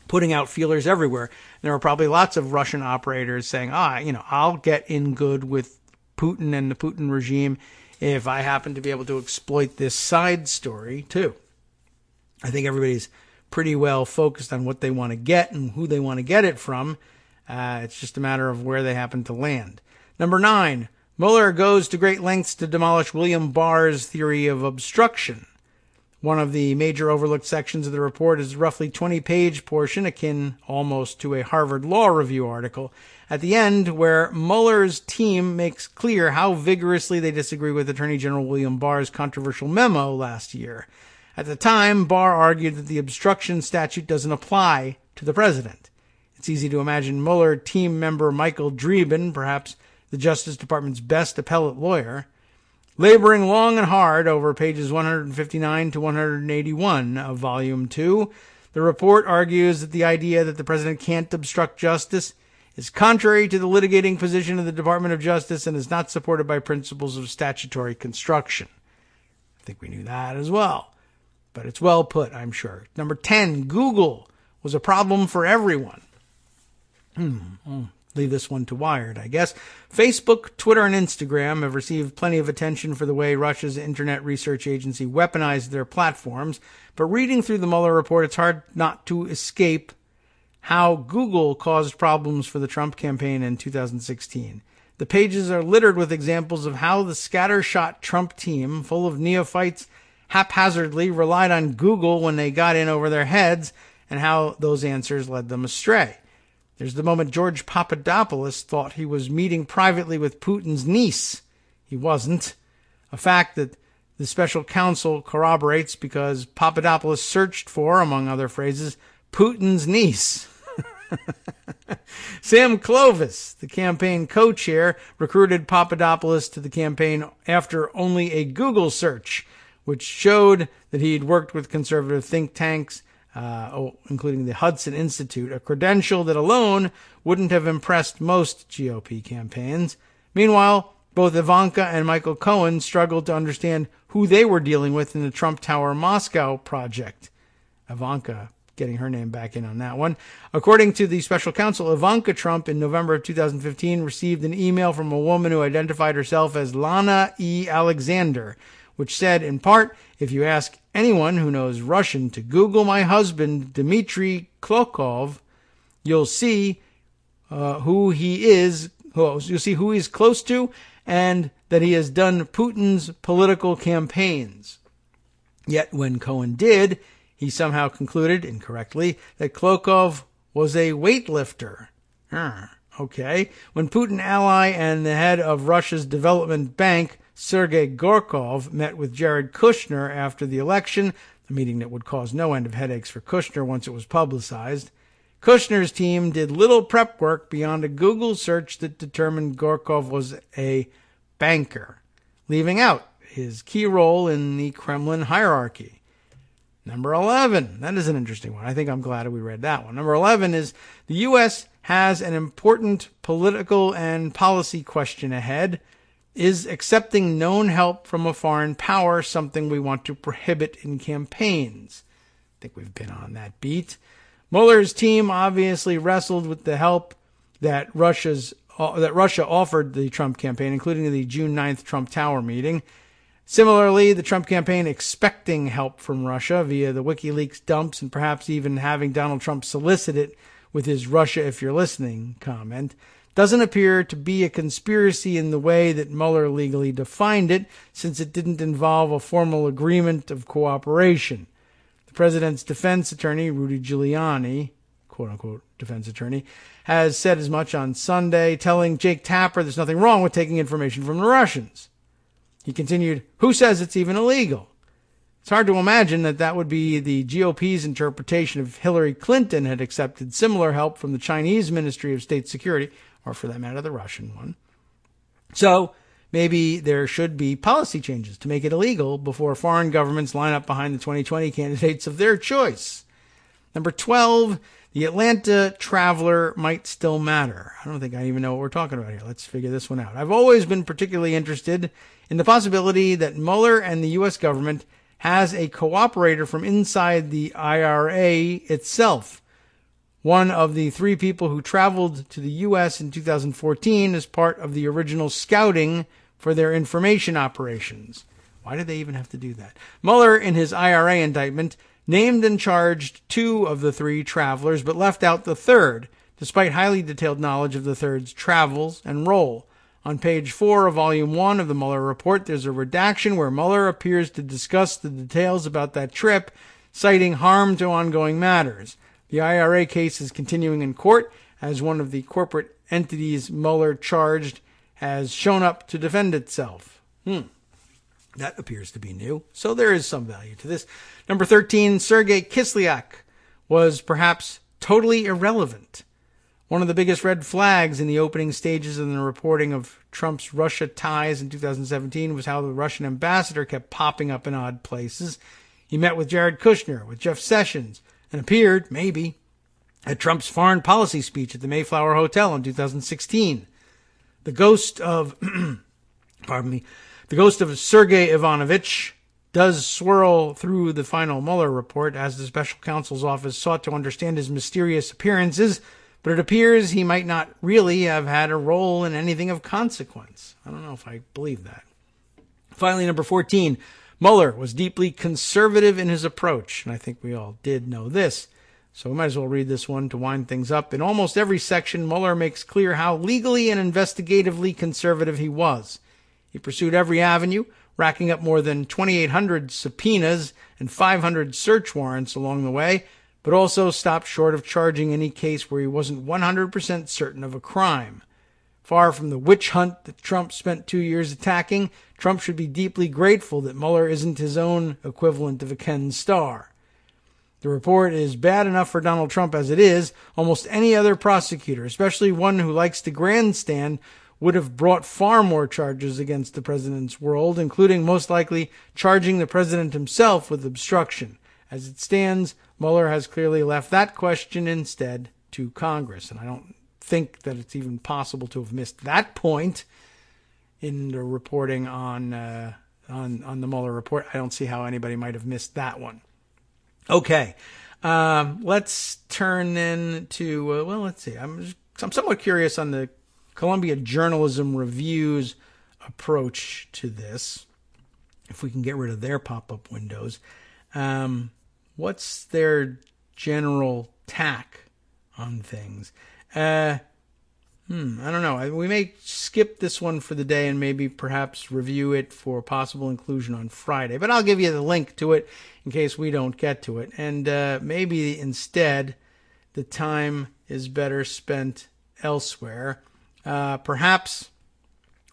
putting out feelers everywhere. There were probably lots of Russian operators saying, I'll get in good with Putin and the Putin regime if I happen to be able to exploit this side story too. I think everybody's pretty well focused on what they want to get and who they want to get it from. It's just a matter of where they happen to land. Number 9, Mueller goes to great lengths to demolish William Barr's theory of obstruction. One of the major overlooked sections of the report is a roughly 20-page portion, akin almost to a Harvard Law Review article, at the end where Mueller's team makes clear how vigorously they disagree with Attorney General William Barr's controversial memo last year. At the time, Barr argued that the obstruction statute doesn't apply to the president. It's easy to imagine Mueller team member Michael Dreeben, perhaps the Justice Department's best appellate lawyer, laboring long and hard over pages 159 to 181 of Volume 2. The report argues that the idea that the president can't obstruct justice is contrary to the litigating position of the Department of Justice and is not supported by principles of statutory construction. I think we knew that as well. but it's well put, I'm sure. Number 10, Google was a problem for everyone. I'll leave this one to Wired, I guess. Facebook, Twitter, and Instagram have received plenty of attention for the way Russia's Internet Research Agency weaponized their platforms, but reading through the Mueller report, it's hard not to escape how Google caused problems for the Trump campaign in 2016. The pages are littered with examples of how the scattershot Trump team, full of neophytes, haphazardly relied on Google when they got in over their heads, and how those answers led them astray. There's the moment George Papadopoulos thought he was meeting privately with Putin's niece. He wasn't. A fact that the special counsel corroborates because Papadopoulos searched for, among other phrases, Putin's niece. Sam Clovis, the campaign co-chair, recruited Papadopoulos to the campaign after only a Google search, which showed that he'd worked with conservative think tanks, including the Hudson Institute, a credential that alone wouldn't have impressed most GOP campaigns. Meanwhile, both Ivanka and Michael Cohen struggled to understand who they were dealing with in the Trump Tower Moscow project. Ivanka getting her name back in on that one. According to the special counsel, Ivanka Trump in November of 2015 received an email from a woman who identified herself as Lana E. Alexander, which said, in part, if you ask anyone who knows Russian to Google my husband, Dmitry Klokov, you'll see who he is. You'll see who he's close to, and that he has done Putin's political campaigns. Yet when Cohen did, he somehow concluded, incorrectly, that Klokov was a weightlifter. Okay. When Putin ally and the head of Russia's development bank, Sergei Gorkov, met with Jared Kushner after the election, a meeting that would cause no end of headaches for Kushner once it was publicized, Kushner's team did little prep work beyond a Google search that determined Gorkov was a banker, leaving out his key role in the Kremlin hierarchy. Number 11. That is an interesting one. I think I'm glad we read that one. Number 11 is the U.S. has an important political and policy question ahead. Is accepting known help from a foreign power something we want to prohibit in campaigns? I think we've been on that beat. Mueller's team obviously wrestled with the help that Russia offered the Trump campaign, including the June 9th Trump Tower meeting. Similarly, the Trump campaign expecting help from Russia via the WikiLeaks dumps and perhaps even having Donald Trump solicit it with his Russia if you're listening comment doesn't appear to be a conspiracy in the way that Mueller legally defined it, since it didn't involve a formal agreement of cooperation. The president's defense attorney, Rudy Giuliani, quote-unquote defense attorney, has said as much on Sunday, telling Jake Tapper there's nothing wrong with taking information from the Russians. He continued, who says it's even illegal? It's hard to imagine that would be the GOP's interpretation if Hillary Clinton had accepted similar help from the Chinese Ministry of State Security, or for that matter, the Russian one. So maybe there should be policy changes to make it illegal before foreign governments line up behind the 2020 candidates of their choice. Number 12, the Atlanta traveler might still matter. I don't think I even know what we're talking about here. Let's figure this one out. I've always been particularly interested in the possibility that Mueller and the U.S. government has a cooperator from inside the IRA itself. One of the 3 people who traveled to the U.S. in 2014 as part of the original scouting for their information operations. Why did they even have to do that? Mueller, in his IRA indictment, named and charged 2 of the 3 travelers, but left out the third, despite highly detailed knowledge of the third's travels and role. On page 4 of Volume 1 of the Mueller report, there's a redaction where Mueller appears to discuss the details about that trip, citing harm to ongoing matters. The IRA case is continuing in court as one of the corporate entities Mueller charged has shown up to defend itself. That appears to be new, so there is some value to this. Number 13, Sergei Kislyak was perhaps totally irrelevant. One of the biggest red flags in the opening stages of the reporting of Trump's Russia ties in 2017 was how the Russian ambassador kept popping up in odd places. He met with Jared Kushner, with Jeff Sessions, and appeared, maybe, at Trump's foreign policy speech at the Mayflower Hotel in 2016. The ghost of, the ghost of Sergei Ivanovich, does swirl through the final Mueller report as the special counsel's office sought to understand his mysterious appearances, but it appears he might not really have had a role in anything of consequence. I don't know if I believe that. Finally, number 14, Mueller was deeply conservative in his approach, and I think we all did know this. So we might as well read this one to wind things up. In almost every section, Mueller makes clear how legally and investigatively conservative he was. He pursued every avenue, racking up more than 2,800 subpoenas and 500 search warrants along the way, but also stopped short of charging any case where he wasn't 100% certain of a crime. Far from the witch hunt that Trump spent 2 years attacking, Trump should be deeply grateful that Mueller isn't his own equivalent of a Ken Starr. The report is bad enough for Donald Trump as it is. Almost any other prosecutor, especially one who likes to grandstand, would have brought far more charges against the president's world, including most likely charging the president himself with obstruction. As it stands, Mueller has clearly left that question instead to Congress, and I don't think that it's even possible to have missed that point in the reporting on the Mueller report. I don't see how anybody might have missed that one. Okay, let's turn then to, let's see. I'm somewhat curious on the Columbia Journalism Review's approach to this, if we can get rid of their pop-up windows. What's their general tack on things? I don't know. We may skip this one for the day and maybe perhaps review it for possible inclusion on Friday. But I'll give you the link to it in case we don't get to it. And maybe instead the time is better spent elsewhere. Perhaps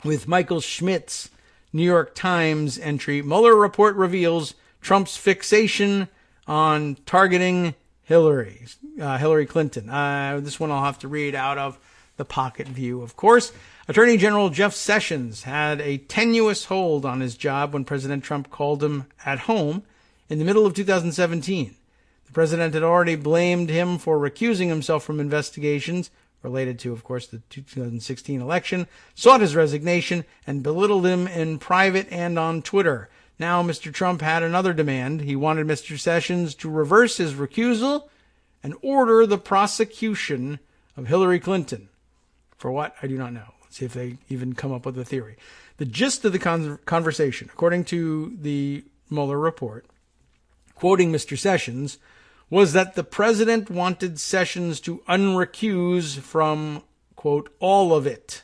with Michael Schmidt's New York Times entry, Mueller report reveals Trump's fixation on targeting Hillary Clinton. This one I'll have to read out of the Pocket View, of course. Attorney General Jeff Sessions had a tenuous hold on his job when President Trump called him at home in the middle of 2017. The president had already blamed him for recusing himself from investigations related to, of course, the 2016 election, sought his resignation, and belittled him in private and on Twitter. Now Mr. Trump had another demand. He wanted Mr. Sessions to reverse his recusal and order the prosecution of Hillary Clinton. For what? I do not know. Let's see if they even come up with a theory. The gist of the conversation, according to the Mueller report, quoting Mr. Sessions, was that the president wanted Sessions to unrecuse from, quote, all of it.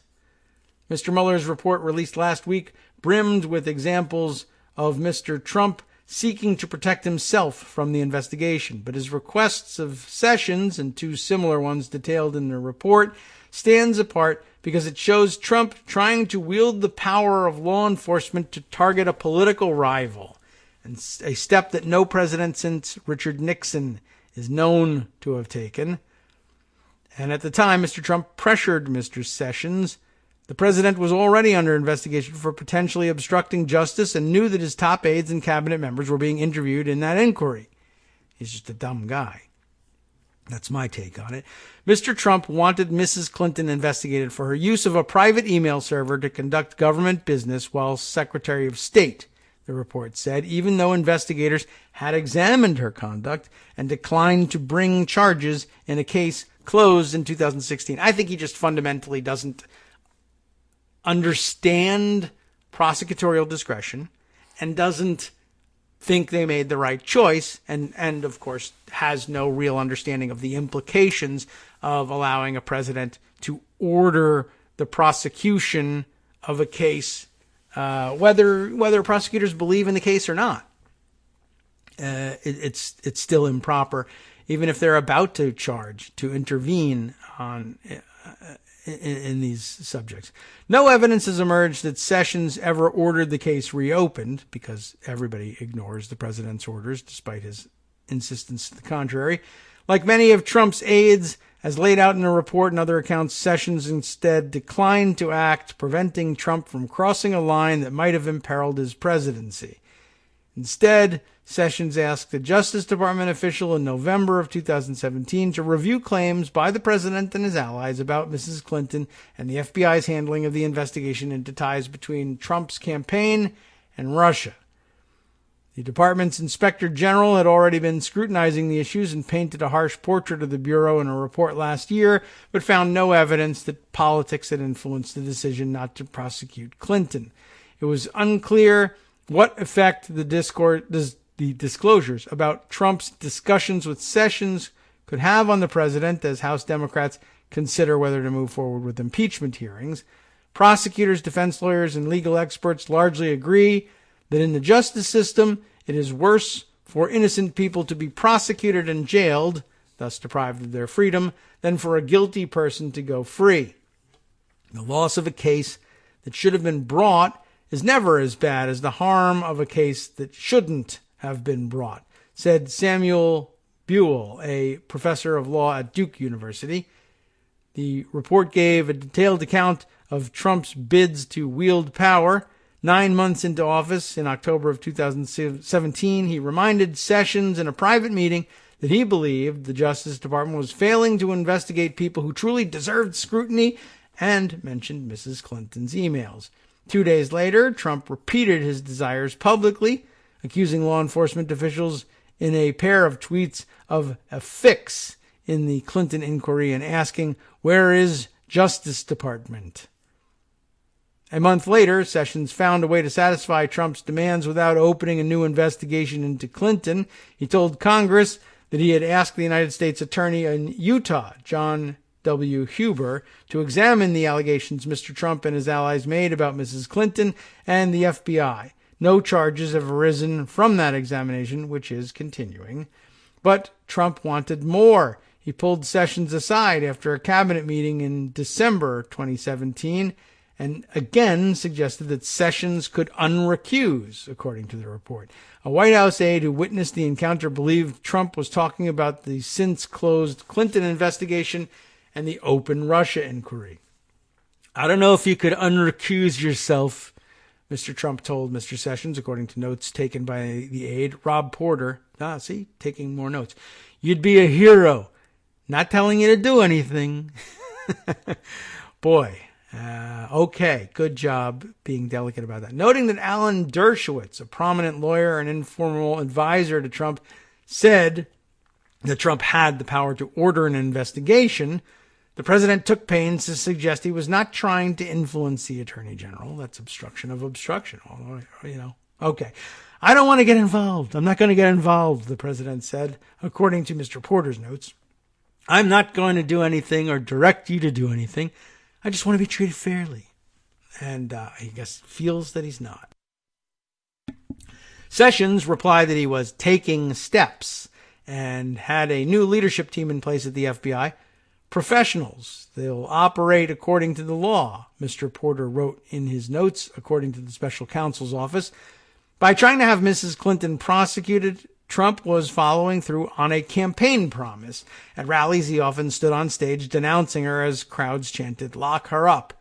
Mr. Mueller's report, released last week, brimmed with examples of Mr. Trump seeking to protect himself from the investigation. But his requests of Sessions, and two similar ones detailed in the report, stands apart because it shows Trump trying to wield the power of law enforcement to target a political rival, and a step that no president since Richard Nixon is known to have taken. And at the time Mr. Trump pressured Mr. Sessions, the president was already under investigation for potentially obstructing justice and knew that his top aides and cabinet members were being interviewed in that inquiry. He's just a dumb guy. That's my take on it. Mr. Trump wanted Mrs. Clinton investigated for her use of a private email server to conduct government business while Secretary of State, the report said, even though investigators had examined her conduct and declined to bring charges in a case closed in 2016. I think he just fundamentally doesn't understand prosecutorial discretion and doesn't think they made the right choice, and of course has no real understanding of the implications of allowing a president to order the prosecution of a case, whether prosecutors believe in the case or not. It's still improper, even if they're about to charge, to intervene on in these subjects. No evidence has emerged that Sessions ever ordered the case reopened, because everybody ignores the president's orders despite his insistence to the contrary. Like many of Trump's aides, as laid out in the report and other accounts, Sessions instead declined to act, preventing Trump from crossing a line that might have imperiled his presidency. Instead, Sessions asked a Justice Department official in November of 2017 to review claims by the president and his allies about Mrs. Clinton and the FBI's handling of the investigation into ties between Trump's campaign and Russia. The department's inspector general had already been scrutinizing the issues and painted a harsh portrait of the Bureau in a report last year, but found no evidence that politics had influenced the decision not to prosecute Clinton. It was unclear what effect the disclosures about Trump's discussions with Sessions could have on the president as House Democrats consider whether to move forward with impeachment hearings. Prosecutors, defense lawyers, and legal experts largely agree that in the justice system, it is worse for innocent people to be prosecuted and jailed, thus deprived of their freedom, than for a guilty person to go free. The loss of a case that should have been brought is never as bad as the harm of a case that shouldn't have been brought, said Samuel Buell, a professor of law at Duke University. The report gave a detailed account of Trump's bids to wield power. 9 months into office, in October of 2017, he reminded Sessions in a private meeting that he believed the Justice Department was failing to investigate people who truly deserved scrutiny, and mentioned Mrs. Clinton's emails. 2 days later, Trump repeated his desires publicly, accusing law enforcement officials in a pair of tweets of a fix in the Clinton inquiry and asking, "Where is Justice Department?" A month later, Sessions found a way to satisfy Trump's demands without opening a new investigation into Clinton. He told Congress that he had asked the United States Attorney in Utah, John W. Huber, to examine the allegations Mr. Trump and his allies made about Mrs. Clinton and the FBI. No charges have arisen from that examination, which is continuing. But Trump wanted more. He pulled Sessions aside after a cabinet meeting in December 2017 and again suggested that Sessions could unrecuse, according to the report. A White House aide who witnessed the encounter believed Trump was talking about the since-closed Clinton investigation and the open Russia inquiry. "I don't know if you could unrecuse yourself," Mr. Trump told Mr. Sessions, according to notes taken by the aide, Rob Porter. Taking more notes. "You'd be a hero. Not telling you to do anything." Boy. Okay, good job being delicate about that. Noting that Alan Dershowitz, a prominent lawyer and informal advisor to Trump, said that Trump had the power to order an investigation, the president took pains to suggest he was not trying to influence the attorney general. That's obstruction of obstruction. Okay. "I don't want to get involved. I'm not going to get involved," the president said, according to Mr. Porter's notes. "I'm not going to do anything or direct you to do anything. I just want to be treated fairly." And I guess feels that he's not. Sessions replied that he was taking steps and had a new leadership team in place at the FBI. "Professionals. They'll operate according to the law," Mr. Porter wrote in his notes, according to the special counsel's office. By trying to have Mrs. Clinton prosecuted, Trump was following through on a campaign promise. At rallies, he often stood on stage denouncing her as crowds chanted, "Lock her up."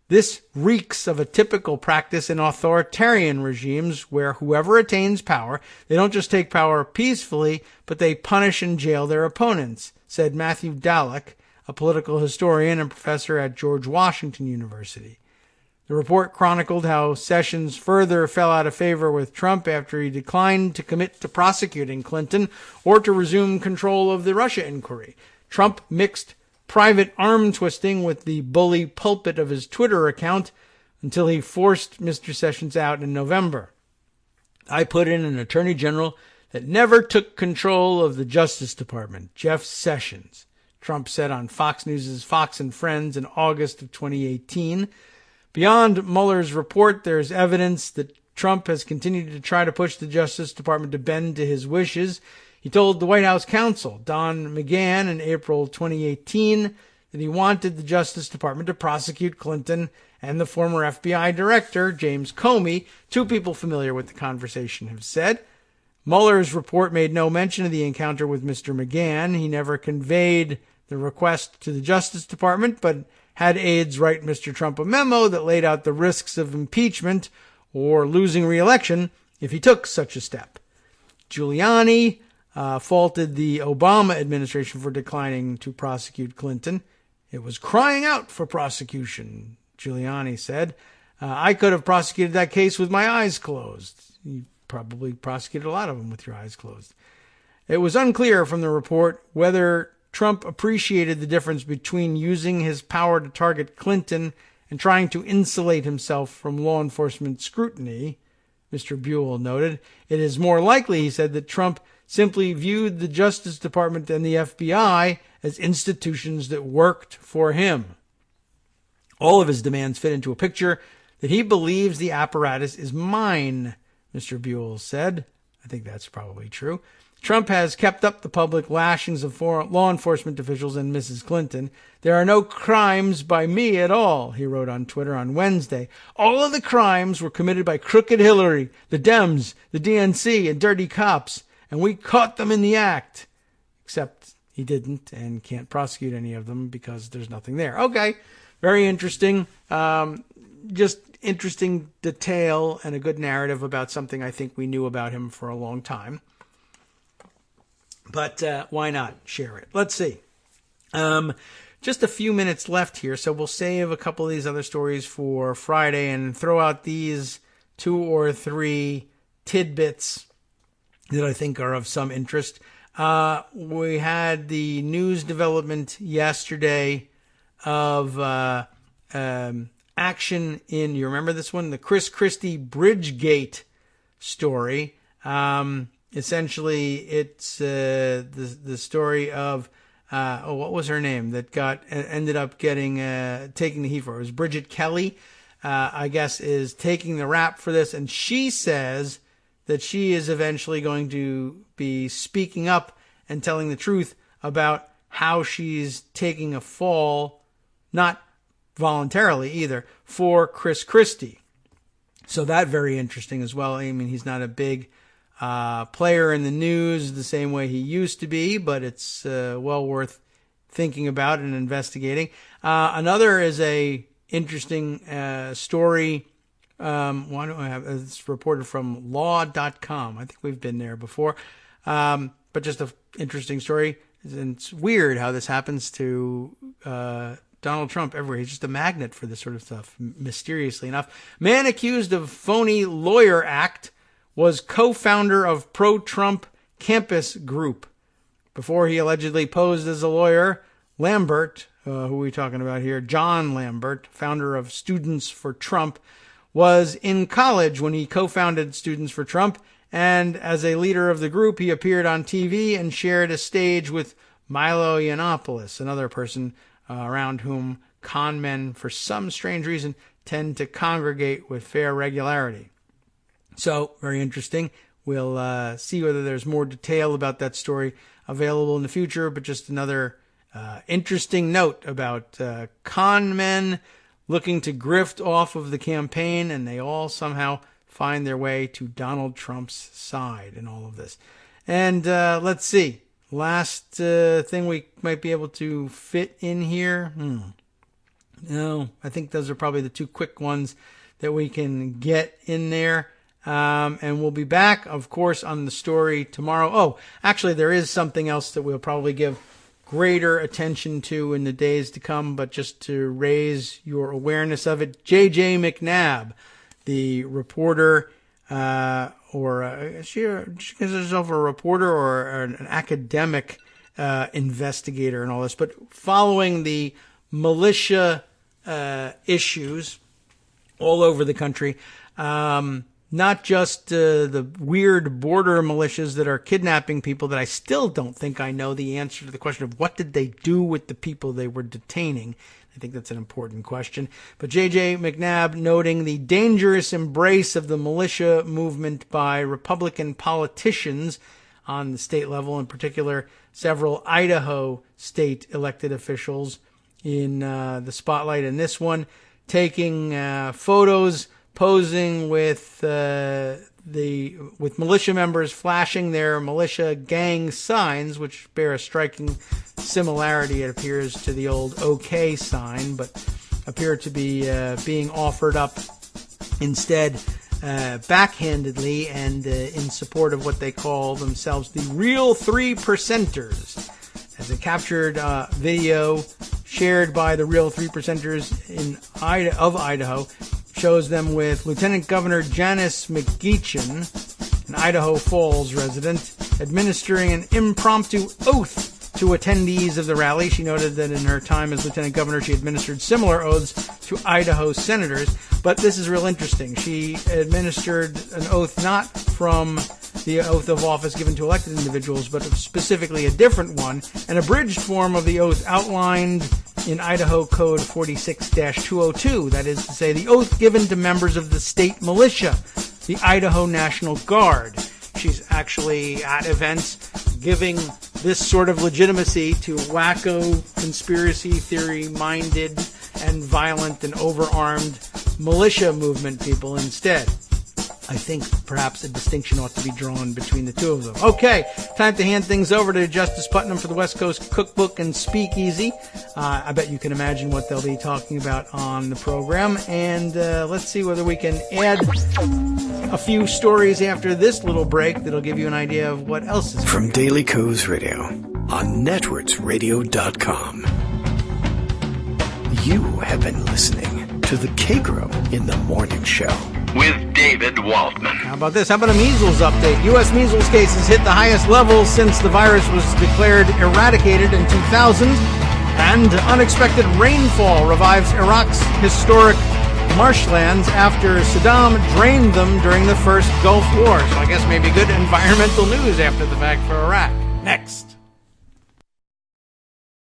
This reeks of a typical practice in authoritarian regimes where whoever attains power, they don't just take power peacefully, but they punish and jail their opponents, said Matthew Dallek, a political historian and professor at George Washington University. The report chronicled how Sessions further fell out of favor with Trump after he declined to commit to prosecuting Clinton or to resume control of the Russia inquiry. Trump mixed private arm twisting with the bully pulpit of his Twitter account until he forced Mr. Sessions out in November. "I put in an attorney general that never took control of the Justice Department, Jeff Sessions," Trump said on Fox News' Fox and Friends in August of 2018. Beyond Mueller's report, there's evidence that Trump has continued to try to push the Justice Department to bend to his wishes. He told the White House counsel, Don McGahn, in April 2018 that he wanted the Justice Department to prosecute Clinton and the former FBI director, James Comey. Two people familiar with the conversation have said. Mueller's report made no mention of the encounter with Mr. McGahn. He never conveyed the request to the Justice Department, but had aides write Mr. Trump a memo that laid out the risks of impeachment or losing re-election if he took such a step. Giuliani faulted the Obama administration for declining to prosecute Clinton. "It was crying out for prosecution," Giuliani said. "I could have prosecuted that case with my eyes closed." He probably prosecute a lot of them with your eyes closed. It was unclear from the report whether Trump appreciated the difference between using his power to target Clinton and trying to insulate himself from law enforcement scrutiny. Mr. Buell noted, it is more likely, he said, that Trump simply viewed the Justice Department and the FBI as institutions that worked for him. All of his demands fit into a picture that he believes the apparatus is mine, Mr. Buell said. I think that's probably true. Trump has kept up the public lashings of law enforcement officials and Mrs. Clinton. There are no crimes by me at all, he wrote on Twitter on Wednesday. All of the crimes were committed by Crooked Hillary, the Dems, the DNC, and dirty cops, and we caught them in the act. Except he didn't and can't prosecute any of them because there's nothing there. Okay, very interesting. Just interesting detail and a good narrative about something I think we knew about him for a long time. But why not share it? Let's see. Just a few minutes left here, so we'll save a couple of these other stories for Friday and throw out these 2 or 3 tidbits that I think are of some interest. We had the news development yesterday of action in, you remember this one? The Chris Christie Bridgegate story. Essentially, it's the story of what was her name that ended up taking the heat for it. It was Bridget Kelly, I guess, is taking the rap for this, and she says that she is eventually going to be speaking up and telling the truth about how she's taking a fall, not voluntarily either, for Chris Christie. So that very interesting as well. I mean, he's not a big player in the news the same way he used to be, but it's well worth thinking about and investigating. Another is a interesting story. Why do I have it's reported from law.com. I think we've been there before. But just an interesting story. And it's weird how this happens to Donald Trump everywhere. He's just a magnet for this sort of stuff, mysteriously enough. Man accused of phony lawyer act was co-founder of pro-Trump campus group. Before he allegedly posed as a lawyer, Lambert, who are we talking about here? John Lambert, founder of Students for Trump, was in college when he co-founded Students for Trump, and as a leader of the group, he appeared on TV and shared a stage with Milo Yiannopoulos, another person around whom con men, for some strange reason, tend to congregate with fair regularity. So, very interesting. We'll see whether there's more detail about that story available in the future, but just another interesting note about con men looking to grift off of the campaign, and they all somehow find their way to Donald Trump's side in all of this. And let's see. Last thing we might be able to fit in here. No, I think those are probably the 2 quick ones that we can get in there. And we'll be back, of course, on the story tomorrow. Oh, actually, there is something else that we'll probably give greater attention to in the days to come, but just to raise your awareness of it. J.J. McNabb, the reporter, she considers herself a reporter or an academic investigator and all this, but following the militia issues all over the country, not just the weird border militias that are kidnapping people that I still don't think I know the answer to the question of what did they do with the people they were detaining. I think that's an important question. But J.J. McNabb noting the dangerous embrace of the militia movement by Republican politicians on the state level, in particular several Idaho state elected officials in the spotlight in this one, taking photos, posing with militia members flashing their militia gang signs, which bear a striking similarity, it appears, to the old OK sign, but appear to be being offered up instead backhandedly and in support of what they call themselves the real 3%ers. As a captured video shared by the real 3%ers of Idaho shows them with Lieutenant Governor Janice McGeachin, an Idaho Falls resident, administering an impromptu oath to attendees of the rally. She noted that in her time as lieutenant governor, she administered similar oaths to Idaho senators. But this is real interesting. She administered an oath not from the oath of office given to elected individuals, but specifically a different one, an abridged form of the oath outlined in Idaho Code 46-202. That is to say, the oath given to members of the state militia, the Idaho National Guard. She's actually at events giving this sort of legitimacy to wacko, conspiracy theory-minded and violent and overarmed militia movement people instead. I think perhaps a distinction ought to be drawn between the two of them. Okay, time to hand things over to Justice Putnam for the West Coast Cookbook and Speakeasy. I bet you can imagine what they'll be talking about on the program. And let's see whether we can add a few stories after this little break that'll give you an idea of what else is From Daily Kos Radio on networksradio.com. You have been listening to the Kagro in the Morning Show with David Waldman. How about this? How about a measles update? U.S. measles cases hit the highest level since the virus was declared eradicated in 2000. And unexpected rainfall revives Iraq's historic marshlands after Saddam drained them during the first Gulf War. So I guess maybe good environmental news after the fact for Iraq. Next.